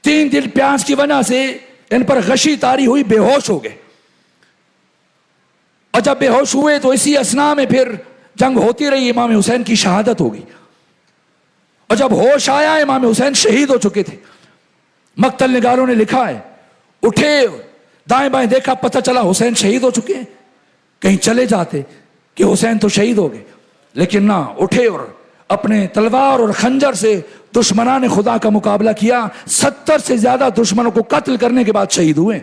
3 دن پیاس کی وجہ سے ان پر غشی طاری ہوئی، بے ہوش ہو گئے. اور جب بے ہوش ہوئے تو اسی اثنا میں پھر جنگ ہوتی رہی، امام حسین کی شہادت ہو گئی. اور جب ہوش آیا امام حسین شہید ہو چکے تھے. مقتل نگاروں نے لکھا ہے، اٹھے دائیں بائیں دیکھا، پتہ چلا حسین شہید ہو چکے ہیں. کہیں چلے جاتے کہ حسین تو شہید ہو گئے، لیکن نہ، اٹھے اور اپنے تلوار اور خنجر سے دشمنان خدا کا مقابلہ کیا. 70 سے زیادہ دشمنوں کو قتل کرنے کے بعد شہید ہوئے.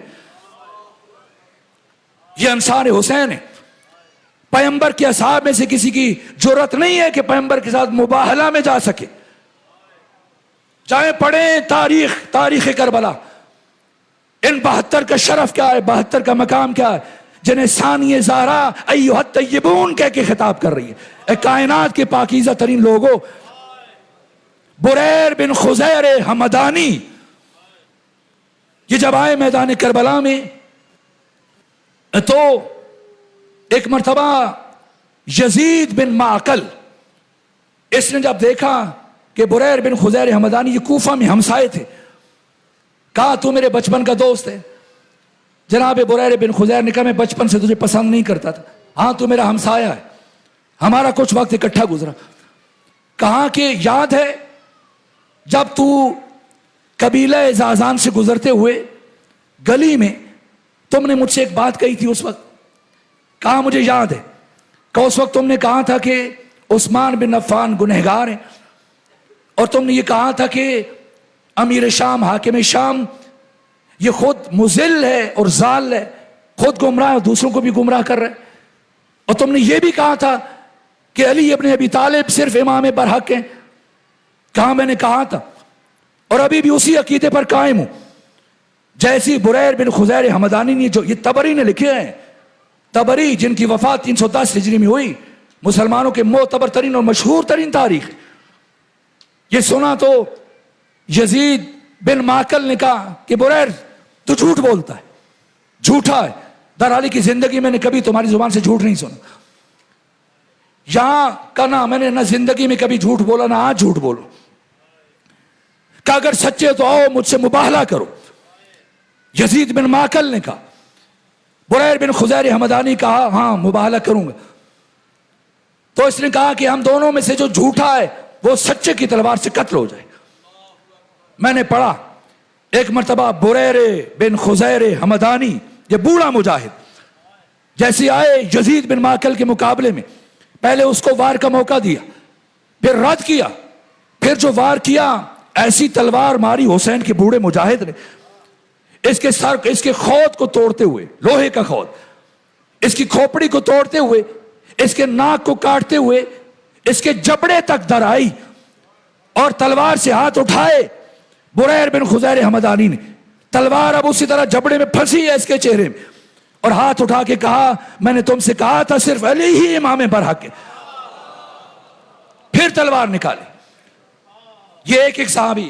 یہ انصار حسین ہے. پیغمبر کے اصحاب میں سے کسی کی جرأت نہیں ہے کہ پیغمبر کے ساتھ مباہلہ میں جا سکے. چاہے پڑھیں تاریخ کربلا، ان 72 کا شرف کیا ہے، 72 کا مقام کیا ہے، جنہیں ثانی زہرا ایھا الطیبون کہہ کے خطاب کر رہی ہے. اے کائنات کے پاکیزہ ترین لوگوں. بریر بن خزیر حمدانی یہ جب آئے میدان کربلا میں تو ایک مرتبہ یزید بن معقل، اس نے جب دیکھا کہ بریر بن خزیر حمدانی یہ کوفہ میں ہمسائے تھے، کہا تو میرے بچپن کا دوست ہے. جناب بریر بن خزیر نے کہا میں بچپن سے تجھے پسند نہیں کرتا تھا. ہاں تو میرا ہمسایہ ہے، ہمارا کچھ وقت اکٹھا گزرا. کہا کہ یاد ہے جب تو قبیلہ زازان سے گزرتے ہوئے گلی میں تم نے مجھ سے ایک بات کہی تھی اس وقت. کہا مجھے یاد ہے کہ اس وقت تم نے کہا تھا کہ عثمان بن عفان گنہگار ہیں، اور تم نے یہ کہا تھا کہ امیر شام، حاکم شام یہ خود مذل ہے اور ضال ہے، خود گمراہ ہے اور دوسروں کو بھی گمراہ کر رہا ہے. اور تم نے یہ بھی کہا تھا کہ علی ابن ابی طالب صرف امام برحق ہیں. کہاں میں نے کہا تھا، اور ابھی بھی اسی عقیدے پر قائم ہوں. جیسی بریر بن خزیر حمدانی نے، جو یہ طبری نے لکھے ہیں، طبری جن کی وفات 310 ہجری میں ہوئی، مسلمانوں کے معتبر ترین اور مشہور ترین تاریخ. یہ سنا تو یزید بن معقل نے کہا کہ بریر تو جھوٹ بولتا ہے، جھوٹا ہے. درحالی کی زندگی میں نے کبھی تمہاری زبان سے جھوٹ نہیں سنا. یہاں کا نہ میں نے نہ زندگی میں کبھی جھوٹ بولا نہ آج جھوٹ بولو. کہ اگر سچے تو آؤ مجھ سے مباہلہ کرو. یزید بن معقل نے کہا. بریر بن خزیر حمدانی کہا ہاں مباہلہ کروں گا. تو اس نے کہا کہ ہم دونوں میں سے جو جھوٹا ہے وہ سچے کی تلوار سے قتل ہو جائے. میں نے پڑھا ایک مرتبہ بریر بن خزیر حمدانی، یہ بوڑھا مجاہد، جیسے آئے یزید بن معقل کے مقابلے میں، پہلے اس کو وار کا موقع دیا، پھر رد کیا، پھر جو وار کیا ایسی تلوار ماری حسین کے بوڑھے مجاہد نے، اس کے سر، اس کے خود کو توڑتے ہوئے، لوہے کا خود، اس کی کھوپڑی کو توڑتے ہوئے، اس کے ناک کو کاٹتے ہوئے، اس کے جبڑے تک در آئی، اور تلوار سے ہاتھ اٹھائے. بریر بن خزیر حمدانی نے تلوار اب اسی طرح جبڑے میں پھنسی ہے اس کے چہرے میں، اور ہاتھ اٹھا کے کہا میں نے تم سے کہا تھا صرف علی ہی امام برحق ہے. پھر تلوار نکالی. یہ ایک ایک صحابی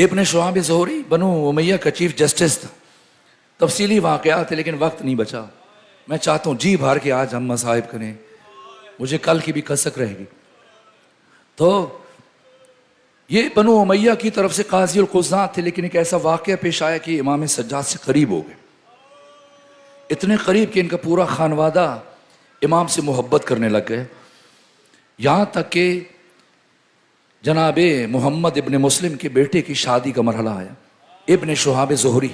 ابن شہاب زہری بنو امیہ کا چیف جسٹس تھا. تفصیلی واقعات ہے لیکن وقت نہیں بچا. میں چاہتا ہوں جی بھر کے آج ہم مصائب کریں, مجھے کل کی بھی کسک رہے گی. تو یہ بنو امیہ کی طرف سے قاضی القضات تھے, لیکن ایک ایسا واقعہ پیش آیا کہ امام سجاد سے قریب ہو گئے, اتنے قریب کہ ان کا پورا خانوادہ امام سے محبت کرنے لگ گئے. یہاں تک کہ جناب محمد ابن مسلم کے بیٹے کی شادی کا مرحلہ آیا, ابن شہاب زہری.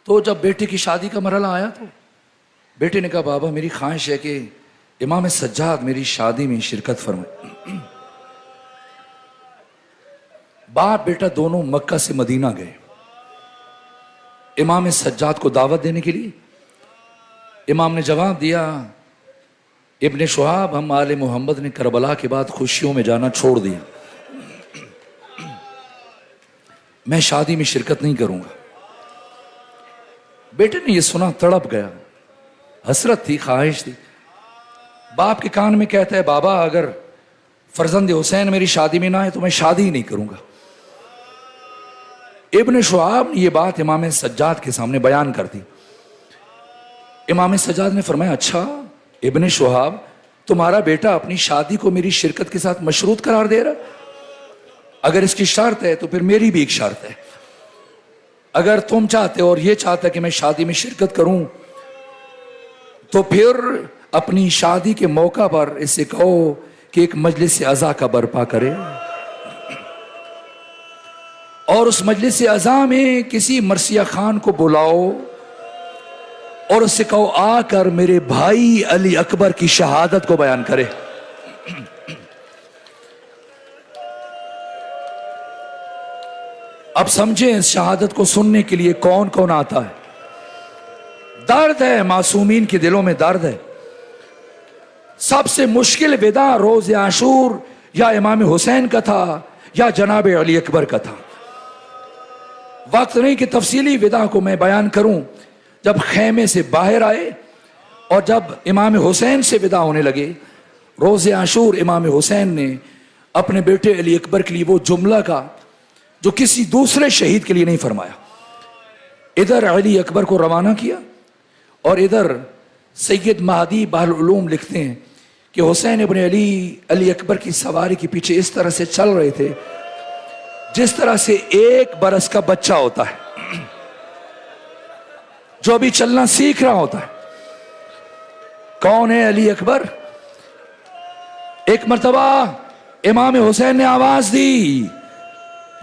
تو جب بیٹے کی شادی کا مرحلہ آیا تو بیٹے نے کہا بابا میری خواہش ہے کہ امام سجاد میری شادی میں شرکت فرمائے. باپ بیٹا دونوں مکہ سے مدینہ گئے امام سجاد کو دعوت دینے کے لیے. امام نے جواب دیا ابن شہاب ہم آل محمد نے کربلا کے بعد خوشیوں میں جانا چھوڑ دیا, میں شادی میں شرکت نہیں کروں گا. بیٹے نے یہ سنا تڑپ گیا, حسرت تھی, خواہش تھی. باپ کے کان میں کہتا ہے بابا اگر فرزند حسین میری شادی میں نہ آئے تو میں شادی ہی نہیں کروں گا. ابن شہاب نے یہ بات امام سجاد کے سامنے بیان کر دی. امام سجاد نے فرمایا اچھا ابن شہاب تمہارا بیٹا اپنی شادی کو میری شرکت کے ساتھ مشروط قرار دے رہا, اگر اس کی شرط ہے تو پھر میری بھی ایک شرط ہے. اگر تم چاہتے اور یہ چاہتا کہ میں شادی میں شرکت کروں تو پھر اپنی شادی کے موقع پر اس سے کہو کہ ایک مجلس عزا کا برپا کرے, اور اس مجلس عزا میں کسی مرثیہ خان کو بلاؤ اور اس سے کہو آ کر میرے بھائی علی اکبر کی شہادت کو بیان کرے. اب سمجھیں اس شہادت کو سننے کے لیے کون کون آتا ہے. درد ہے, معصومین کے دلوں میں درد ہے. سب سے مشکل ودا روز عاشور یا امام حسین کا تھا یا جناب علی اکبر کا تھا. وقت نہیں کہ تفصیلی ودا کو میں بیان کروں. جب خیمے سے باہر آئے اور جب امام حسین سے ودا ہونے لگے, روز عاشور امام حسین نے اپنے بیٹے علی اکبر کے لیے وہ جملہ کا جو کسی دوسرے شہید کے لیے نہیں فرمایا. ادھر علی اکبر کو روانہ کیا اور ادھر سید مہدی بحر العلوم لکھتے ہیں کہ حسین ابن علی اکبر کی سواری کے پیچھے اس طرح سے چل رہے تھے جس طرح سے 1 برس کا بچہ ہوتا ہے جو ابھی چلنا سیکھ رہا ہوتا ہے. کون ہے علی اکبر؟ ایک مرتبہ امام حسین نے آواز دی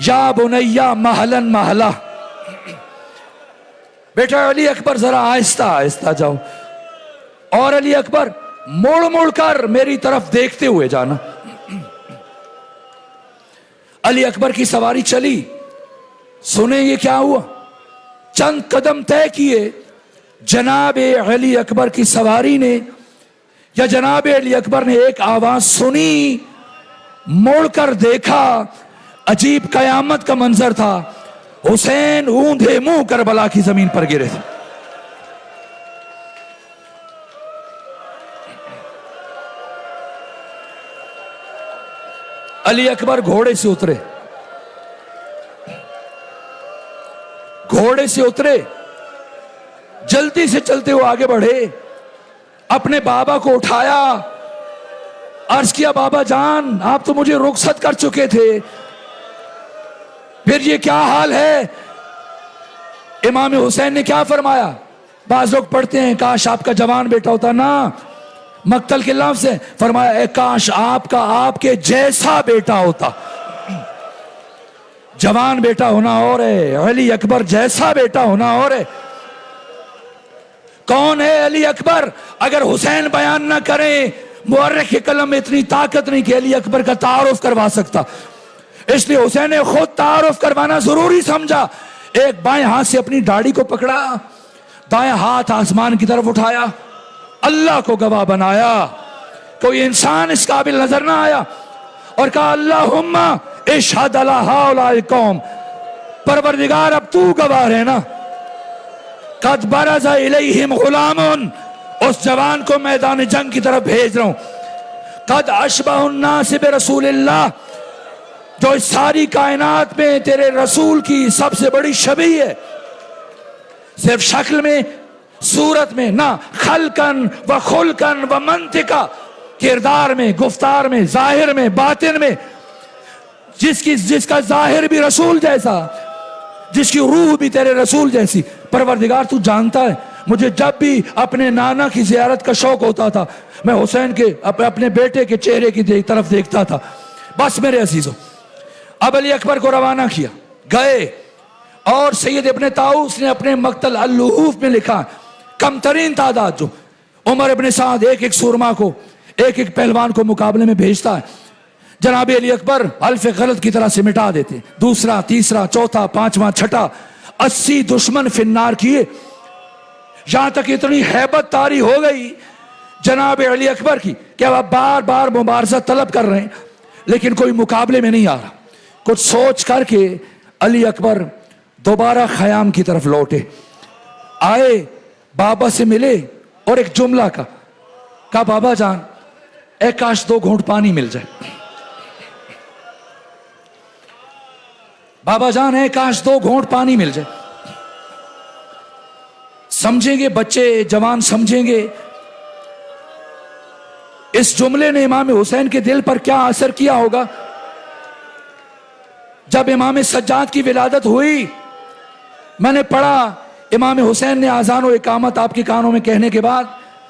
یا بنیا مہلن محلہ, بیٹا علی اکبر ذرا آہستہ آہستہ جاؤ, اور علی اکبر مڑ مڑ کر میری طرف دیکھتے ہوئے جانا. علی اکبر کی سواری چلی. سنیں یہ کیا ہوا؟ چند قدم طے کیے, جناب علی اکبر کی سواری نے یا جناب علی اکبر نے ایک آواز سنی, مڑ کر دیکھا, عجیب قیامت کا منظر تھا. حسین اوندھے منہ کربلا کی زمین پر گرے تھے. علی اکبر گھوڑے سے اترے, جلدی سے چلتے ہوئے آگے بڑھے, اپنے بابا کو اٹھایا, عرض کیا بابا جان آپ تو مجھے رخصت کر چکے تھے, پھر یہ کیا حال ہے؟ امام حسین نے کیا فرمایا؟ بعض لوگ پڑھتے ہیں کاش آپ کا جوان بیٹا ہوتا, نا مقتل کے لفظ سے فرمایا اے کاش آپ کا آپ کے جیسا بیٹا ہوتا. جوان بیٹا ہونا اور ہے, علی اکبر جیسا بیٹا ہونا اور ہے. کون ہے علی اکبر؟ اگر حسین بیان نہ کریں, مورخ کے قلم میں اتنی طاقت نہیں کہ علی اکبر کا تعارف کروا سکتا, اس لیے حسین نے خود تعارف کروانا ضروری سمجھا. ایک بائیں ہاتھ سے اپنی داڑھی کو پکڑا, دائیں ہاتھ آسمان کی طرف اٹھایا, اللہ کو گواہ بنایا, کوئی انسان اس قابل نظر نہ آیا, اور کہا اللہم اشہد علی ہؤلاء القوم, پروردگار اب تو گواہ رہنا, قد برز الیہم غلام, اس جوان کو میدان جنگ کی طرف بھیج رہا ہوں, قد اشبہ الناس برسول اللہ, جو اس ساری کائنات میں تیرے رسول کی سب سے بڑی شبیہ ہے، صرف شکل میں، صورت میں نہ، خلقن و خلقن و منطقہ، کردار میں، گفتار میں، ظاہر میں، باطن میں، جس کا ظاہر بھی رسول جیسا، جس کی روح بھی تیرے رسول جیسی۔ پروردگار تو جانتا ہے، مجھے جب بھی اپنے نانا کی زیارت کا شوق ہوتا تھا، میں حسین کے اپنے بیٹے کے چہرے کی طرف دیکھتا تھا۔ بس میرے عزیزوں، اب علی اکبر کو روانہ کیا، گئے، اور سید ابن طاؤس نے اپنے مقتل اللحوف میں لکھا، کم ترین تعداد جو عمر ابن سعد ایک ایک سورما کو، ایک ایک پہلوان کو مقابلے میں بھیجتا ہے، جناب علی اکبر حلف غلط کی طرح سے مٹا دیتے، دوسرا، تیسرا، چوتھا، پانچواں، چھٹا، 80 دشمن فنار کیے، یہاں تک اتنی ہیبت طاری ہو گئی جناب علی اکبر کی کہ اب بار بار مبارزہ طلب کر رہے ہیں لیکن کوئی مقابلے میں نہیں آ رہا۔ کچھ سوچ کر کے علی اکبر دوبارہ خیام کی طرف لوٹے، آئے، بابا سے ملے اور ایک جملہ کہا بابا جان، اے کاش 2 گھونٹ پانی مل جائے، بابا جان اے کاش 2 گھونٹ پانی مل جائے۔ سمجھیں گے بچے جوان، سمجھیں گے اس جملے نے امام حسین کے دل پر کیا اثر کیا ہوگا۔ جب امام سجاد کی ولادت ہوئی، میں نے پڑھا امام حسین نے اذان و اقامت آپ کے کانوں میں کہنے کے بعد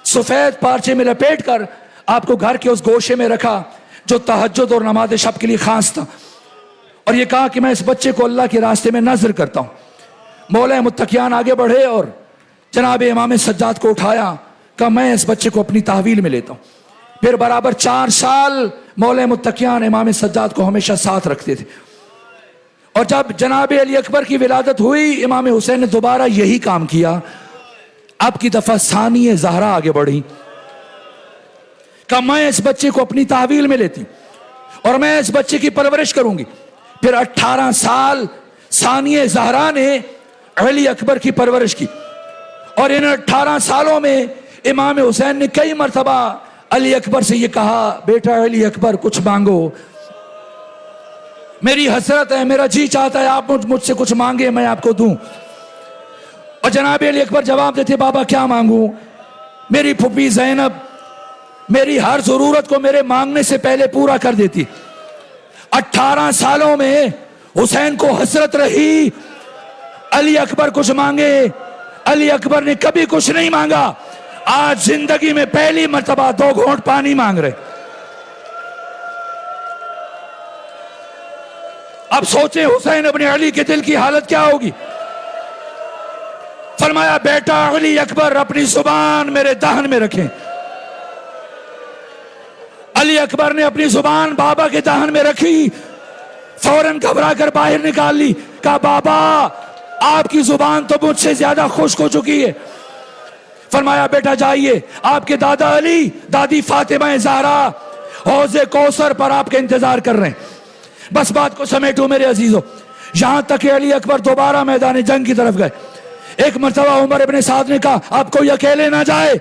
سفید پارچے میں لپیٹ کر آپ کو گھر کے اس گوشے میں رکھا جو تہجد اور نماز شب کے لیے خاص تھا، اور یہ کہا کہ میں اس بچے کو اللہ کے راستے میں نذر کرتا ہوں۔ مولا متقیان آگے بڑھے اور جناب امام سجاد کو اٹھایا، کہا میں اس بچے کو اپنی تحویل میں لیتا ہوں۔ پھر برابر 4 سال مولا متقیان امام سجاد کو ہمیشہ ساتھ رکھتے تھے، اور جب جناب علی اکبر کی ولادت ہوئی، امام حسین نے دوبارہ یہی کام کیا۔ اب کی دفعہ ثانی زہرا آگے بڑھی، کہ میں اس بچے کو اپنی تحویل میں لیتی اور میں اس بچے کی پرورش کروں گی۔ پھر 18 سال ثانی زہرا نے علی اکبر کی پرورش کی، اور ان 18 سالوں میں امام حسین نے کئی مرتبہ علی اکبر سے یہ کہا، بیٹا علی اکبر کچھ مانگو، میری حسرت ہے، میرا جی چاہتا ہے آپ مجھ سے کچھ مانگے، میں آپ کو دوں۔ اور جناب علی اکبر جواب دیتے، بابا کیا مانگوں؟ میری پھوپھی زینب میری ہر ضرورت کو میرے مانگنے سے پہلے پورا کر دیتی۔ 18 سالوں میں حسین کو حسرت رہی علی اکبر کچھ مانگے، علی اکبر نے کبھی کچھ نہیں مانگا۔ آج زندگی میں پہلی مرتبہ 2 گھونٹ پانی مانگ رہے۔ اب سوچیں حسین ابن علی کے دل کی حالت کیا ہوگی۔ فرمایا، بیٹا علی اکبر اپنی زبان میرے دہن میں رکھیں۔ علی اکبر نے اپنی زبان بابا کے دہن میں رکھی، فوراً گھبرا کر باہر نکال لی، کہا بابا آپ کی زبان تو مجھ سے زیادہ خشک ہو چکی ہے۔ فرمایا، بیٹا جائیے، آپ کے دادا علی، دادی فاطمہ زہرا حوض کوثر پر آپ کے انتظار کر رہے ہیں۔ بس بات کو سمیٹو میرے عزیزو، یہاں تک کہ علی اکبر دوبارہ میدان جنگ کی طرف گئے۔ ایک مرتبہ عمر ابن سعد نے کہا، اب کوئی اکیلے نہ جائے،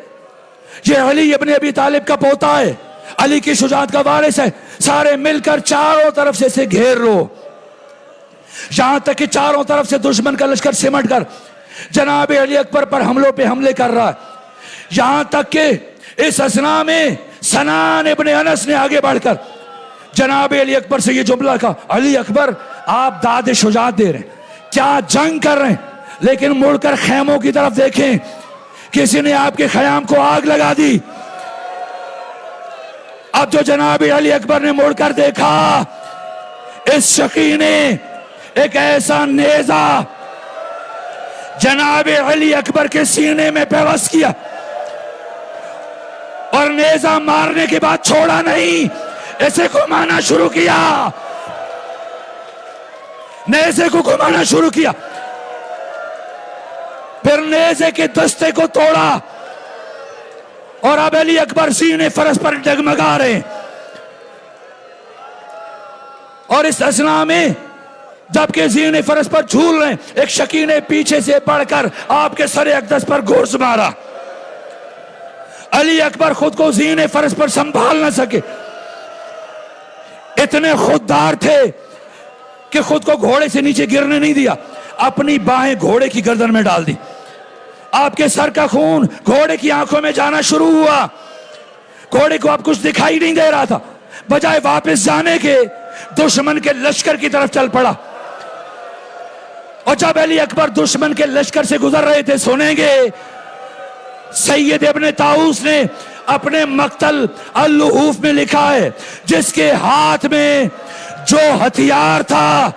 یہ علی ابن ابی طالب کا پوتا ہے، علی کی شجاعت کا وارث ہے، سارے مل کر چاروں طرف سے اسے گھیر لو۔ یہاں تک کہ چاروں طرف سے دشمن کا لشکر سمٹ کر جناب علی اکبر پر حملوں پہ حملے کر رہا ہے۔ یہاں تک کہ اس اثناء میں سنان ابن انس نے آگے بڑھ کر جناب علی اکبر سے یہ جملہ کہا، علی اکبر آپ داد شجاعت دے رہے ہیں، کیا جنگ کر رہے ہیں، لیکن مڑ کر خیموں کی طرف دیکھیں، کسی نے آپ کے خیام کو آگ لگا دی۔ اب جو جناب علی اکبر نے مڑ کر دیکھا، اس شقی نے ایک ایسا نیزہ جناب علی اکبر کے سینے میں پیوست کیا، اور نیزہ مارنے کے بعد چھوڑا نہیں، اسے گھمانا شروع کیا، نیزے کو گھمانا شروع کیا، پھر نیزے کے دستے کو توڑا، اور اب علی اکبر سینے فرس پر ڈگمگا رہے ہیں۔ اور اس اثناء میں جبکہ زینے فرس پر جھول رہے ہیں، ایک شکی نے پیچھے سے بڑھ کر آپ کے سر اقدس پر گرز مارا۔ علی اکبر خود کو زینے فرس پر سنبھال نہ سکے، اتنے خوددار تھے کہ خود کو گھوڑے سے نیچے گرنے نہیں دیا، اپنی باہیں گھوڑے کی گردن میں ڈال دی. آپ کے سر کا خون گھوڑے کی آنکھوں میں جانا شروع ہوا. گھوڑے کو اب کچھ دکھائی نہیں دے رہا تھا، بجائے واپس جانے کے دشمن کے لشکر کی طرف چل پڑا. اور جب علی اکبر دشمن کے لشکر سے گزر رہے تھے، سنیں گے سید ابن طاؤس نے اپنے مقتل اللحوف میں لکھا ہے، جس کے ہاتھ میں جو ہتھیار تھا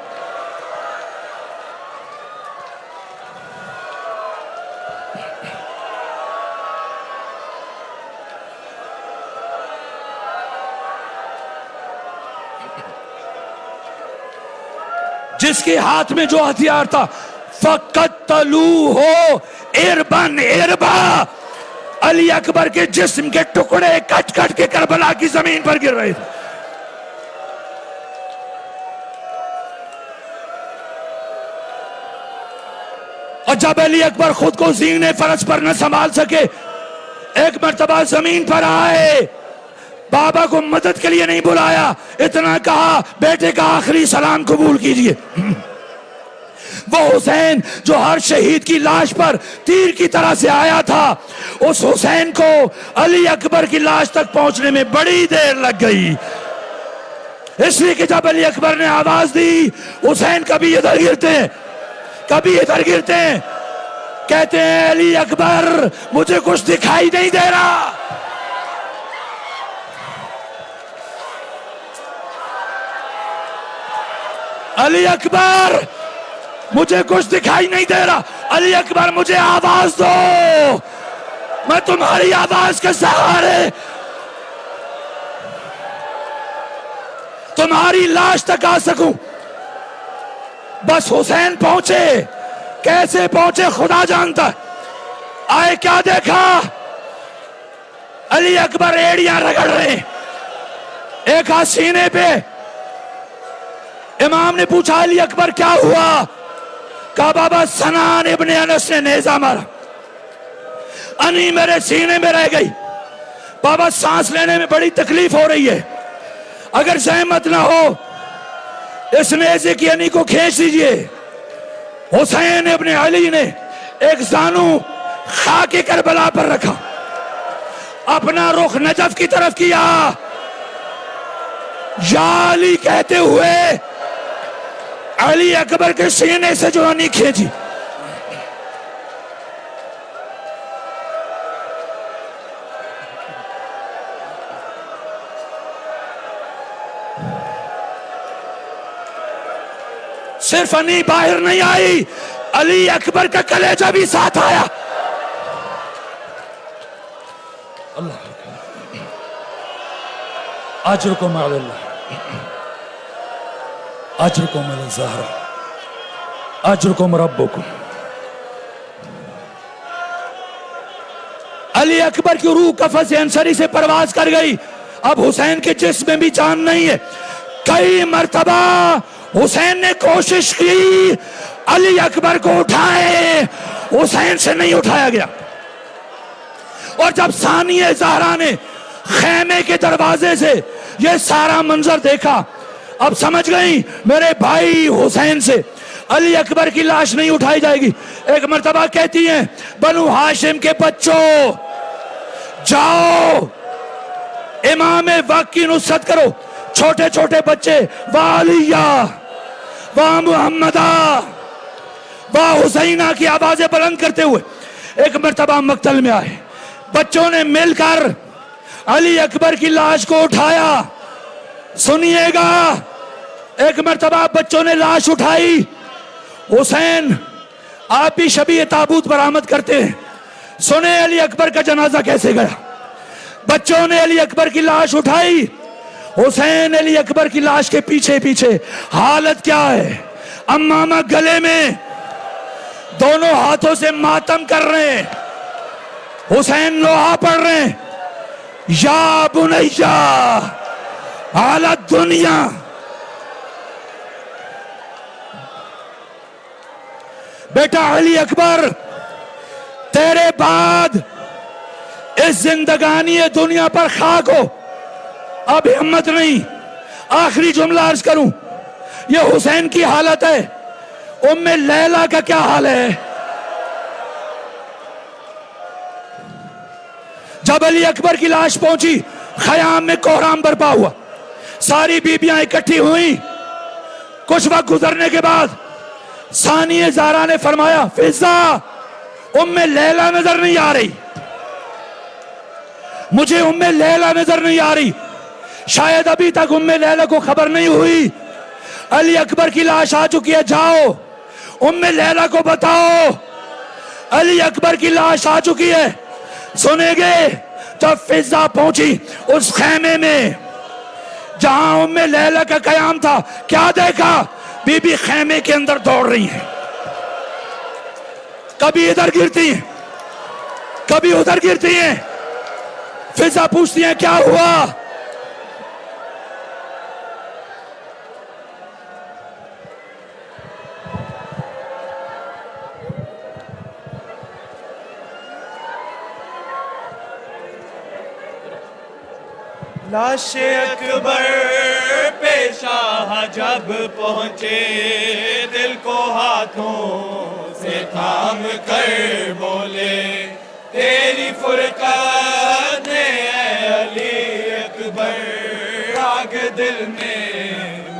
جس کے ہاتھ میں جو ہتھیار تھا، فَقَتَّلُوهُ اِرْبًا اِرْبًا، علی اکبر کے جسم کے ٹکڑے کٹ کٹ کے کربلا کی زمین پر گر رہے تھے. اور جب علی اکبر خود کو زین فرس پر نہ سنبھال سکے، ایک مرتبہ زمین پر آئے، بابا کو مدد کے لیے نہیں بلایا، اتنا کہا بیٹے کا آخری سلام قبول کیجئے. وہ حسین جو ہر شہید کی لاش پر تیر کی طرح سے آیا تھا، اس حسین کو علی اکبر کی لاش تک پہنچنے میں بڑی دیر لگ گئی. اس لیے کہ جب علی اکبر نے آواز دی، حسین کبھی ادھر گرتے ہیں کبھی ادھر گرتے ہیں، کہتے ہیں علی اکبر مجھے کچھ دکھائی نہیں دے رہا. علی اکبر مجھے کچھ دکھائی نہیں دے رہا. علی اکبر مجھے آواز دو، میں تمہاری آواز کے سہارے تمہاری لاش تک آ سکوں. بس حسین پہنچے، کیسے پہنچے خدا جانتا ہے. آئے کیا دیکھا؟ علی اکبر ایڑیاں رگڑ رہے ہیں، ایک ہاتھ سینے پہ. امام نے پوچھا علی اکبر کیا ہوا؟ کہا بابا سنان ابن انس نے نیزہ مارا، انی میرے سینے میں رہ گئی. بابا سانس لینے میں بڑی تکلیف ہو رہی ہے، اگر زحمت نہ ہو اس نیزے کی انی کو کھینچ لیجئے. حسین ابن علی نے ایک زانو خاک کربلا پر رکھا، اپنا رخ نجف کی طرف کیا، یا علی کہتے ہوئے علی اکبر کے سینے سے جو انی کھینچی. صرف انی باہر نہیں آئی، علی اکبر کا کلیجہ بھی ساتھ آیا. اللہ اجرکم علی اللہ، اجرکم علی الزہرا، اجرکم ربکم. علی اکبر کی روح قفس انصری سے پرواز کر گئی. اب حسین کے جسم میں بھی جان نہیں ہے. کئی مرتبہ حسین نے کوشش کی علی اکبر کو اٹھائے، حسین سے نہیں اٹھایا گیا. اور جب ثانیہ زہرا نے خیمے کے دروازے سے یہ سارا منظر دیکھا، اب سمجھ گئی میرے بھائی حسین سے علی اکبر کی لاش نہیں اٹھائی جائے گی. ایک مرتبہ کہتی ہیں بنو ہاشم کے بچوں جاؤ امام وقت کی نصرت کرو. چھوٹے چھوٹے بچے وعلیہ وا محمدہ وا حسینہ کی آوازیں بلند کرتے ہوئے ایک مرتبہ مقتل میں آئے. بچوں نے مل کر علی اکبر کی لاش کو اٹھایا. سنیے گا، ایک مرتبہ بچوں نے لاش اٹھائی. حسین آپ بھی شبیہ تابوت برآمد کرتے ہیں، سنیں علی اکبر کا جنازہ کیسے گیا. بچوں نے علی اکبر کی لاش اٹھائی، حسین علی اکبر کی لاش کے پیچھے پیچھے. حالت کیا ہے؟ امامہ گلے میں، دونوں ہاتھوں سے ماتم کر رہے ہیں. حسین لوہا پڑھ رہے ہیں، یا بنیہ علی الدنیا. بیٹا علی اکبر تیرے بعد اس زندگانی دنیا پر خاک ہو. اب ہمت نہیں. آخری جملہ عرض کروں، یہ حسین کی حالت ہے. ام لیلہ کا کیا حال ہے؟ جب علی اکبر کی لاش پہنچی خیام میں کوہرام برپا ہوا، ساری بیبیاں اکٹھی ہوئیں. کچھ وقت گزرنے کے بعد ثانیہ زہرا نے فرمایا فضہ ام لیلہ نظر نہیں آ رہی، مجھے ام لیلہ نظر نہیں آ رہی. شاید ابھی تک ام لیلہ کو خبر نہیں ہوئی علی اکبر کی لاش آ چکی ہے، جاؤ ام لیلہ کو بتاؤ علی اکبر کی لاش آ چکی ہے. سنیں گے جب فضہ پہنچی اس خیمے میں جہاں ام لیلہ کا قیام تھا، کیا دیکھا؟ بی بی خیمے کے اندر دوڑ رہی ہیں، کبھی ادھر گرتی ہیں کبھی ادھر گرتی ہیں. فضہ پوچھتی ہیں کیا ہوا؟ لاش اکبر پہ شاہ جب پہنچے، دل کو ہاتھوں سے تھام کر بولے تیری فرقت نے اے علی اکبر آگ دل میں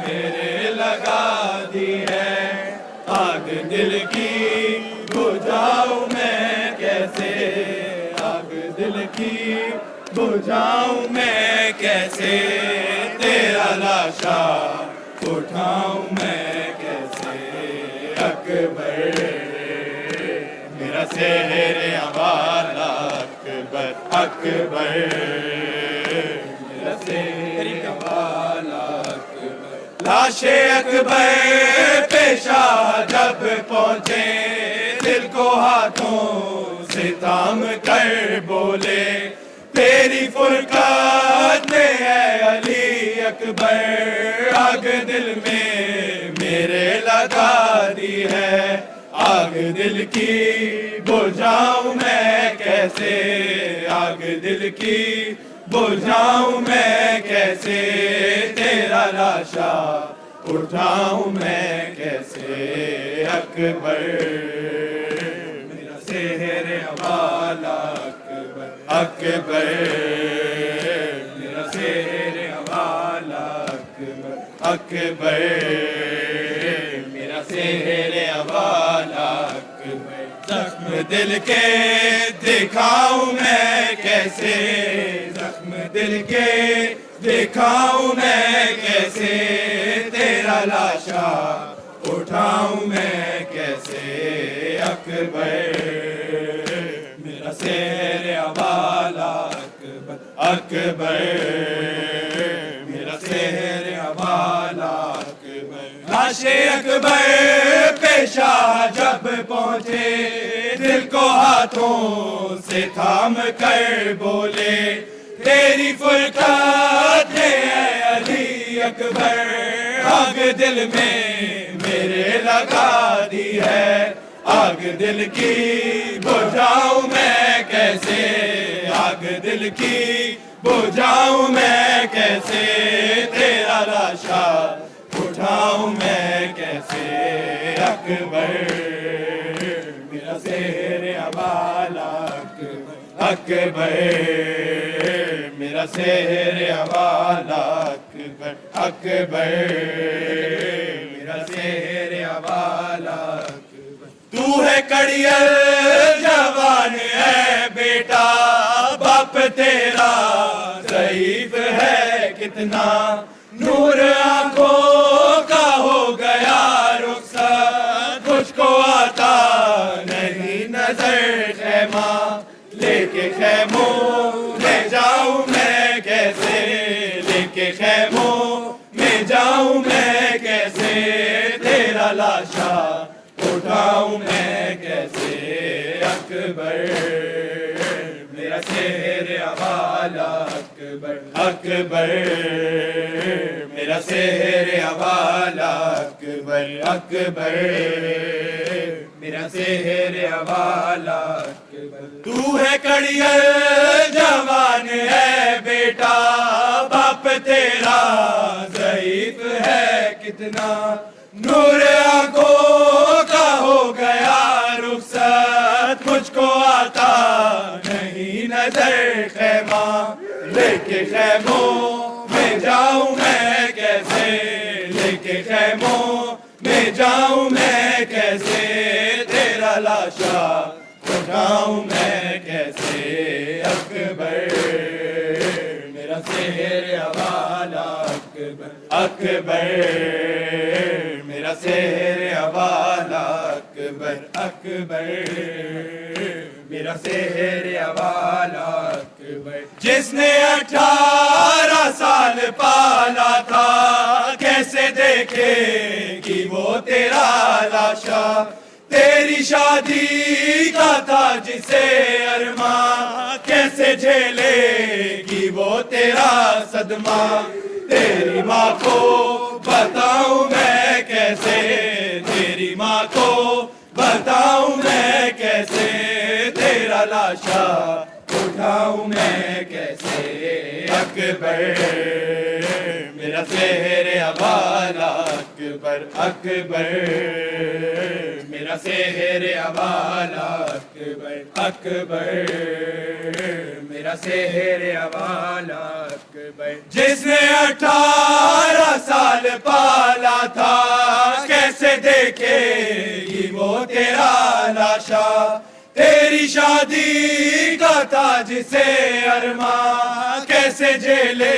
میرے لگا دی ہے. آگ دل کی بجھاؤں میں کیسے، آگ دل کی بجھاؤں میں کیسے، تیرا لاشا اٹھاؤں میں کیسے. اکبر میرا سحر والا اکبر، اکبر میرا سحر والا اکبر. لاش اکبر پہ شاہ جب پہنچے، دل کو ہاتھوں سے تھام کر بولے تیری فرقت نے اے علی اکبر آگ دل میں میرے لگا دی ہے. آگ دل کی بجھاؤں میں کیسے، آگ دل کی بجھاؤں میں کیسے، تیرا لاشا اٹھاؤں میں کیسے. اکبر میرا سحر والا اکبر، اکبر میرا سحر والا اکبر، اکبر میرا سحر والا اکبر. زخم دل کے دکھاؤں میں کیسے، زخم دل کے دکھاؤں میں کیسے، تیرا لاشا اٹھاؤں میں کیسے. اکبر میرا سحر والا اکبر، اکبر میرا سحر والا اکبر. لاش اکبر پہ شاہ جب پہنچے، دل کو ہاتھوں سے تھام کر بولے تیری فرقت نے اے علی اکبر آگ دل میں میرے لگا دی ہے. آگ دل کی بجھاؤں میں کیسے، آگ دل کی بجھاؤں میں کیسے، تیرا لاشا اٹھاؤں میں کیسے. اکبر میرا سحر والا اکبر، اکبر میرا سحر والا اکبر، اکبر میرا سحر والا اکبر. تو ہے کڑیل جوان ہے بیٹا، باپ تیرا ضعیف ہے کتنا، نور آنکھوں کا ہو گیا رخصت، مجھ کو آتا نہیں نظر خیمہ، لے کے خیموں میں جاؤں میں کیسے، لے کے خیموں میں جاؤں میں کیسے، تیرا لاشا اٹھاؤں میں کیسے. اکبر میرا سحر والا اکبر، اکبر میرا سحر والا اکبر، اکبر میرا سحر والا اکبر. تو ہے کڑیل جوان ہے بیٹا، باپ تیرا ضعیف ہے فتنہ نور آنکھوں کا ہو گیا رخصت مجھ کو آتا نہیں نظر خیمہ لے کے خیموں میں جاؤں میں کیسے لے کے خیموں میں جاؤں میں کیسے تیرا لاشا اٹھاؤں میں کیسے اکبر میرا سحر حوالہ اکبر اکبر میرا سحر حوالہ اکبر اکبر میرا سحر حوالہ اکبر جس نے 18 سال پالا تھا کیسے دیکھے کہ وہ تیرا لاشا تیری شادی کا تھا جسے ارماں کیسے جھیلے گی وہ تیرا صدمہ تیری ماں کو بتاؤں میں کیسے تیری ماں کو بتاؤں میں کیسے تیرا لاشا اٹھاؤں میں کیسے اکبر میرا سحر حوالہ اکبر اکبر میرا سحر حوالہ اکبر اکبر میرا سحر حوالہ اکبر جس نے 18 سال پالا تھا کیسے دیکھے گی وہ تیرا لاشا تیری شادی کا تھا جسے ارماں کیسے جھیلے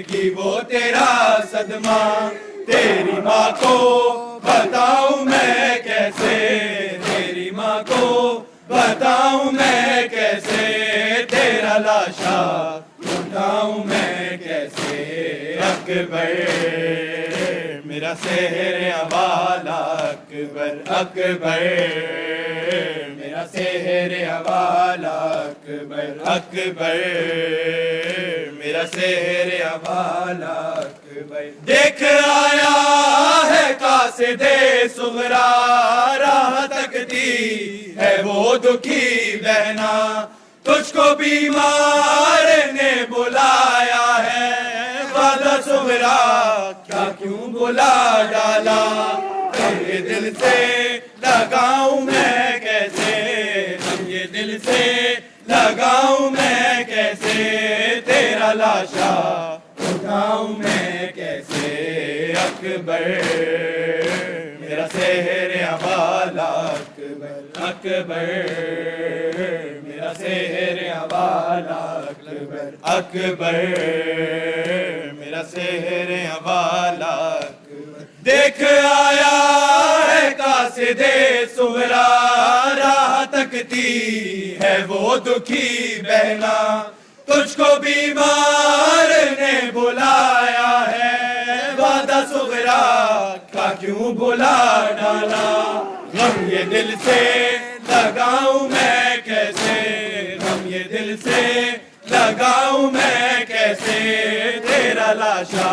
گی وہ تیرا صدمہ تیری ماں کو بتاؤں میں کیسے تیری ماں کو بتاؤں میں کیسے تیرا لاشا اٹھاؤں میں کیسے اکبر میرا سحر حوالہ اکبر اکبر میرا سحر حوالہ اکبر اکبر میرا سحر حوالہ اکبر دیکھ آیا ہے قاصد صغرا راہ تکتی ہے وہ دکھی بہنا تجھ کو بیمار نے بلایا ہے وعدہ صغرا کیا کیوں بلا ڈالا یہ دل سے لگاؤں میں کیسے یہ دل سے لگاؤں میں کیسے تیرا لاشا اٹھاؤں میں کیسے اکبر میرا سحر حوالہ اکبر اکبر میرا سحر حوالہ اکبر اکبر میرا سحر حوالہ اکبر دیکھ آیا ہے قاصد صغرا راہ تکتی ہے وہ دکھی بہنا تجھ کو بیمار نے بلایا ہے وعدہ صغرا کا کیوں بلا ڈالا غم یہ دل سے لگاؤں میں کیسے غم یہ دل سے لگاؤں میں کیسے تیرا لاشا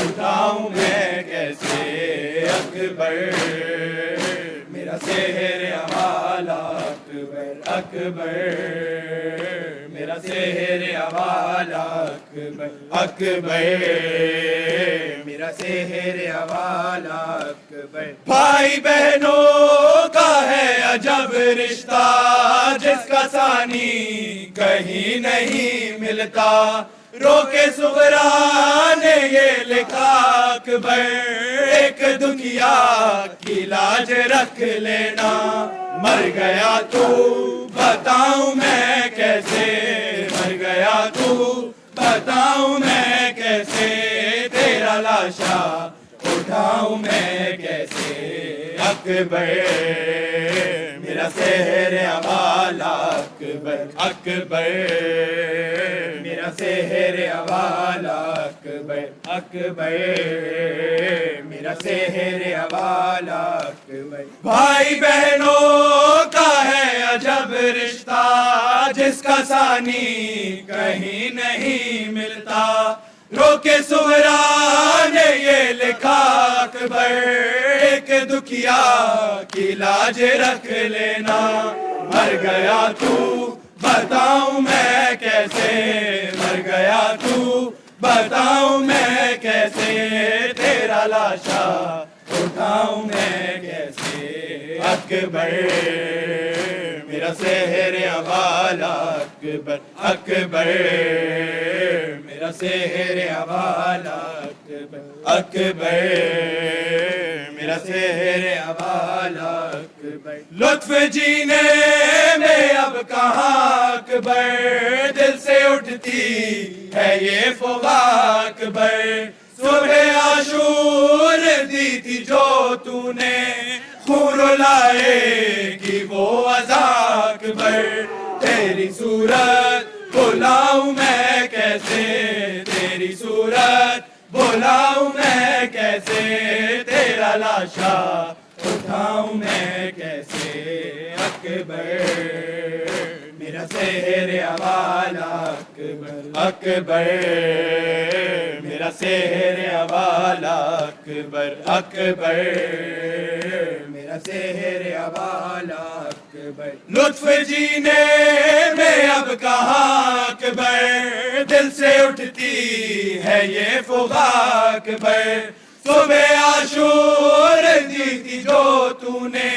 اٹھاؤں میں کیسے اکبر میرا سحر حوالہ اکبر اکبر میرا سحر حوالہ اکبر اکبر میرا سحر حوالہ اکبر بھائی بہنوں کا ہے عجب رشتہ جس کا ثانی کہیں نہیں ملتا روکے صغرا نے یہ لکھا اکبر ایک دنیا کی لاج رکھ لینا مر گیا تو بتاؤں میں کیسے مر گیا تو بتاؤں میں کیسے تیرا لاشا اٹھاؤں میں کیسے اکبر میرا سحر حوالہ اکبر اکبر میرا سحر حوالہ اکبر اکبر میرا سحر حوالہ اکبر بھائی بہنوں کا ہے عجب رشتہ جس کا ثانی کہیں نہیں ملتا روکے صغرا نے یہ لکھا اکبر ایک دکھیا کی لاج رکھ لینا مر گیا تو بتاؤں میں کیسے مر گیا تو بتاؤں میں کیسے تیرا لاشا اٹھاؤں میں کیسے اکبر میرا سحر والا اکبر اکبر میرا سحر والا اکبر اکبر میرا سحر والا اکبر لطف جینے میں اب کہاں اکبر دل سے اٹھتی ہے یہ فغاں اکبر صبح عاشور دی تھی جو تو نے خون رلائے گی وہ اذاں اکبر تیری صورت بلاؤں میں کیسے تیری صورت بلاؤں میں کیسے تیرا لاشا اٹھاؤں میں کیسے اکبر میرا سحر والا اکبر اکبر میرا سحر والا اکبر اکبر میرا سحر والا اکبر لطف جینے میں اب کہاں اکبر دل سے اٹھتی ہے یہ فغاں اکبر صبح عاشور دی تھی جو تو نے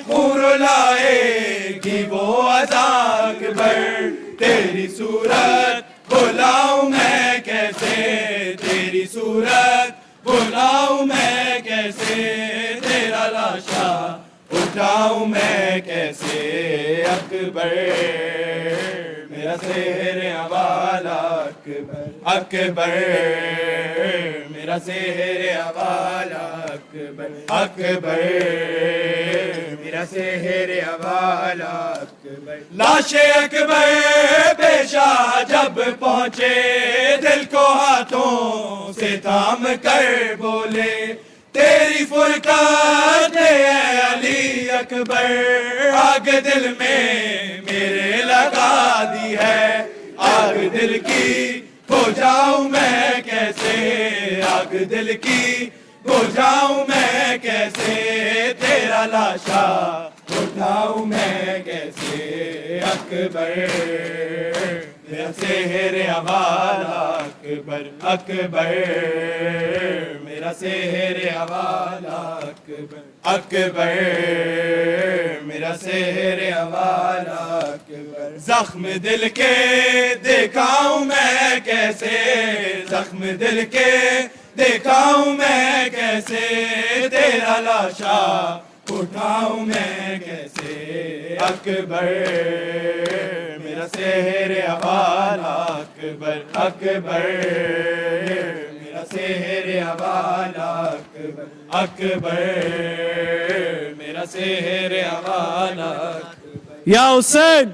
خون رلائے گی وہ اذاں اکبر تیری صورت بلاؤں میں کیسے تیری صورت بلاؤں میں کیسے تیرا لاشا اٹھاؤں میں کیسے اکبر میرا سحر والا اکبر اکبر میرا سحر والا اکبر اکبر میرا سحر والا اکبر لاش اکبر پیشہ جب پہنچے دل کو ہاتھوں سے تھام کر بولے تیری فرقت نے اے علی اکبر آگ دل میں میرے لگا دی ہے آگ دل کی بجھاؤں میں کیسے آگ دل کی بجھاؤں میں کیسے تیرا لاشا اٹھاؤں میں کیسے اکبر میرا سحر والا اکبر اکبر میرا سحر والا اکبر اکبر میرا سحر والا اکبر زخم دل کے دکھاؤں میں کیسے زخم دل کے دکھاؤں میں کیسے تیرا لاشا اٹھاؤں میں کیسے اکبر میرا سحر والا اکبر اکبر میرا سحر والا اکبر اکبر میرا سحر والا اکبر یا حسین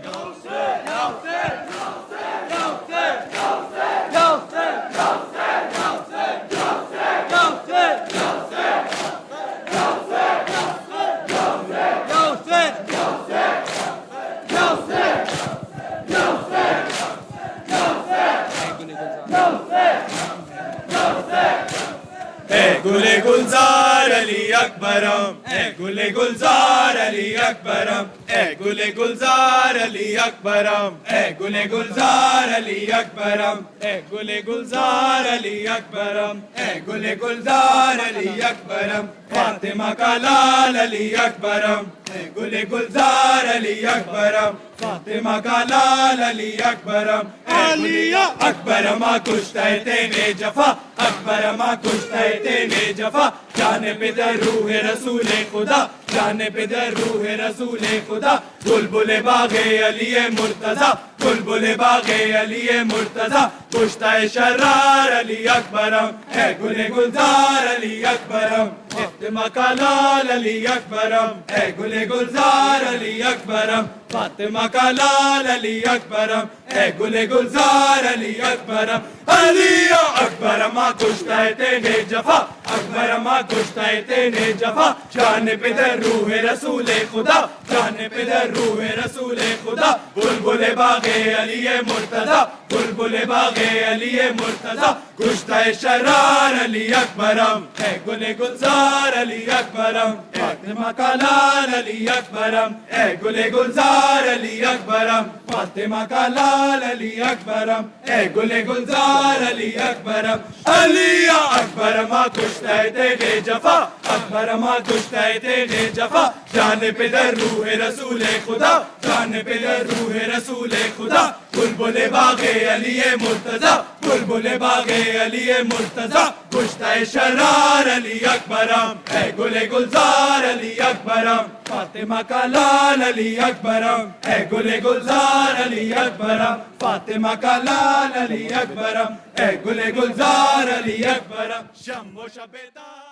گل گلزار علی اکبرم اے گل گلزار علی اکبرم اے گل گلزار علی اکبرم اے گل گلزار علی اکبرم اے گل گلزار علی اکبرم اے گل گلزار علی اکبرم فاطمہ کا لال علی اکبرم اے گل گلزار علی اکبرم فاطمہ کا لال علی اکبرم علی اکبرم کشتے تینے جفا اکبرم کشتے تینے جفا جانے پہ در روح رسول خدا جانے پہ در روح رسول خدا بلبل باغ علی مرتضی بلبل باغ علی مرتضی کشتہ شرار علی اکبرم اے گل گلزار علی اکبرم فاطمہ کا لال علی اکبرم اے گل گلزار علی اکبرم فاطمہ کا لال علی اکبرم اے گل گلزار علی اکبرم علی اکبرم کشتہ تینے جفا اکبرم کشتہ تینے جفا جانے پہ در روح رسول خدا جانے پہ در روح رسول خدا بلبل باغ علی مرتضی بلبل باغ علی مرتضی کشتہ شرار علی اکبرم اے گل گلزار علی اکبرم فاطمہ کا لال علی اکبرم اے گل گلزار علی اکبرم فاطمہ کا لال علی اکبرم اے گل گلزار علی اکبرم علی اکبرم کشتہ تیغ جفا اکبرم کشتہ تیغ جفا جان پہ در روح رسول خدا جان پہ در روح رسول خدا بلبل باغ علی مرتضی بلبل باغ علی مرتضی کشتہ شرار علی اکبرم اے گل گلزار علی اکبرم فاطمہ کا لال علی اکبرم اے گل گلزار علی اکبرم فاطمہ کا لال علی اکبرم اے گل گلزار علی اکبرم شمع و شب تار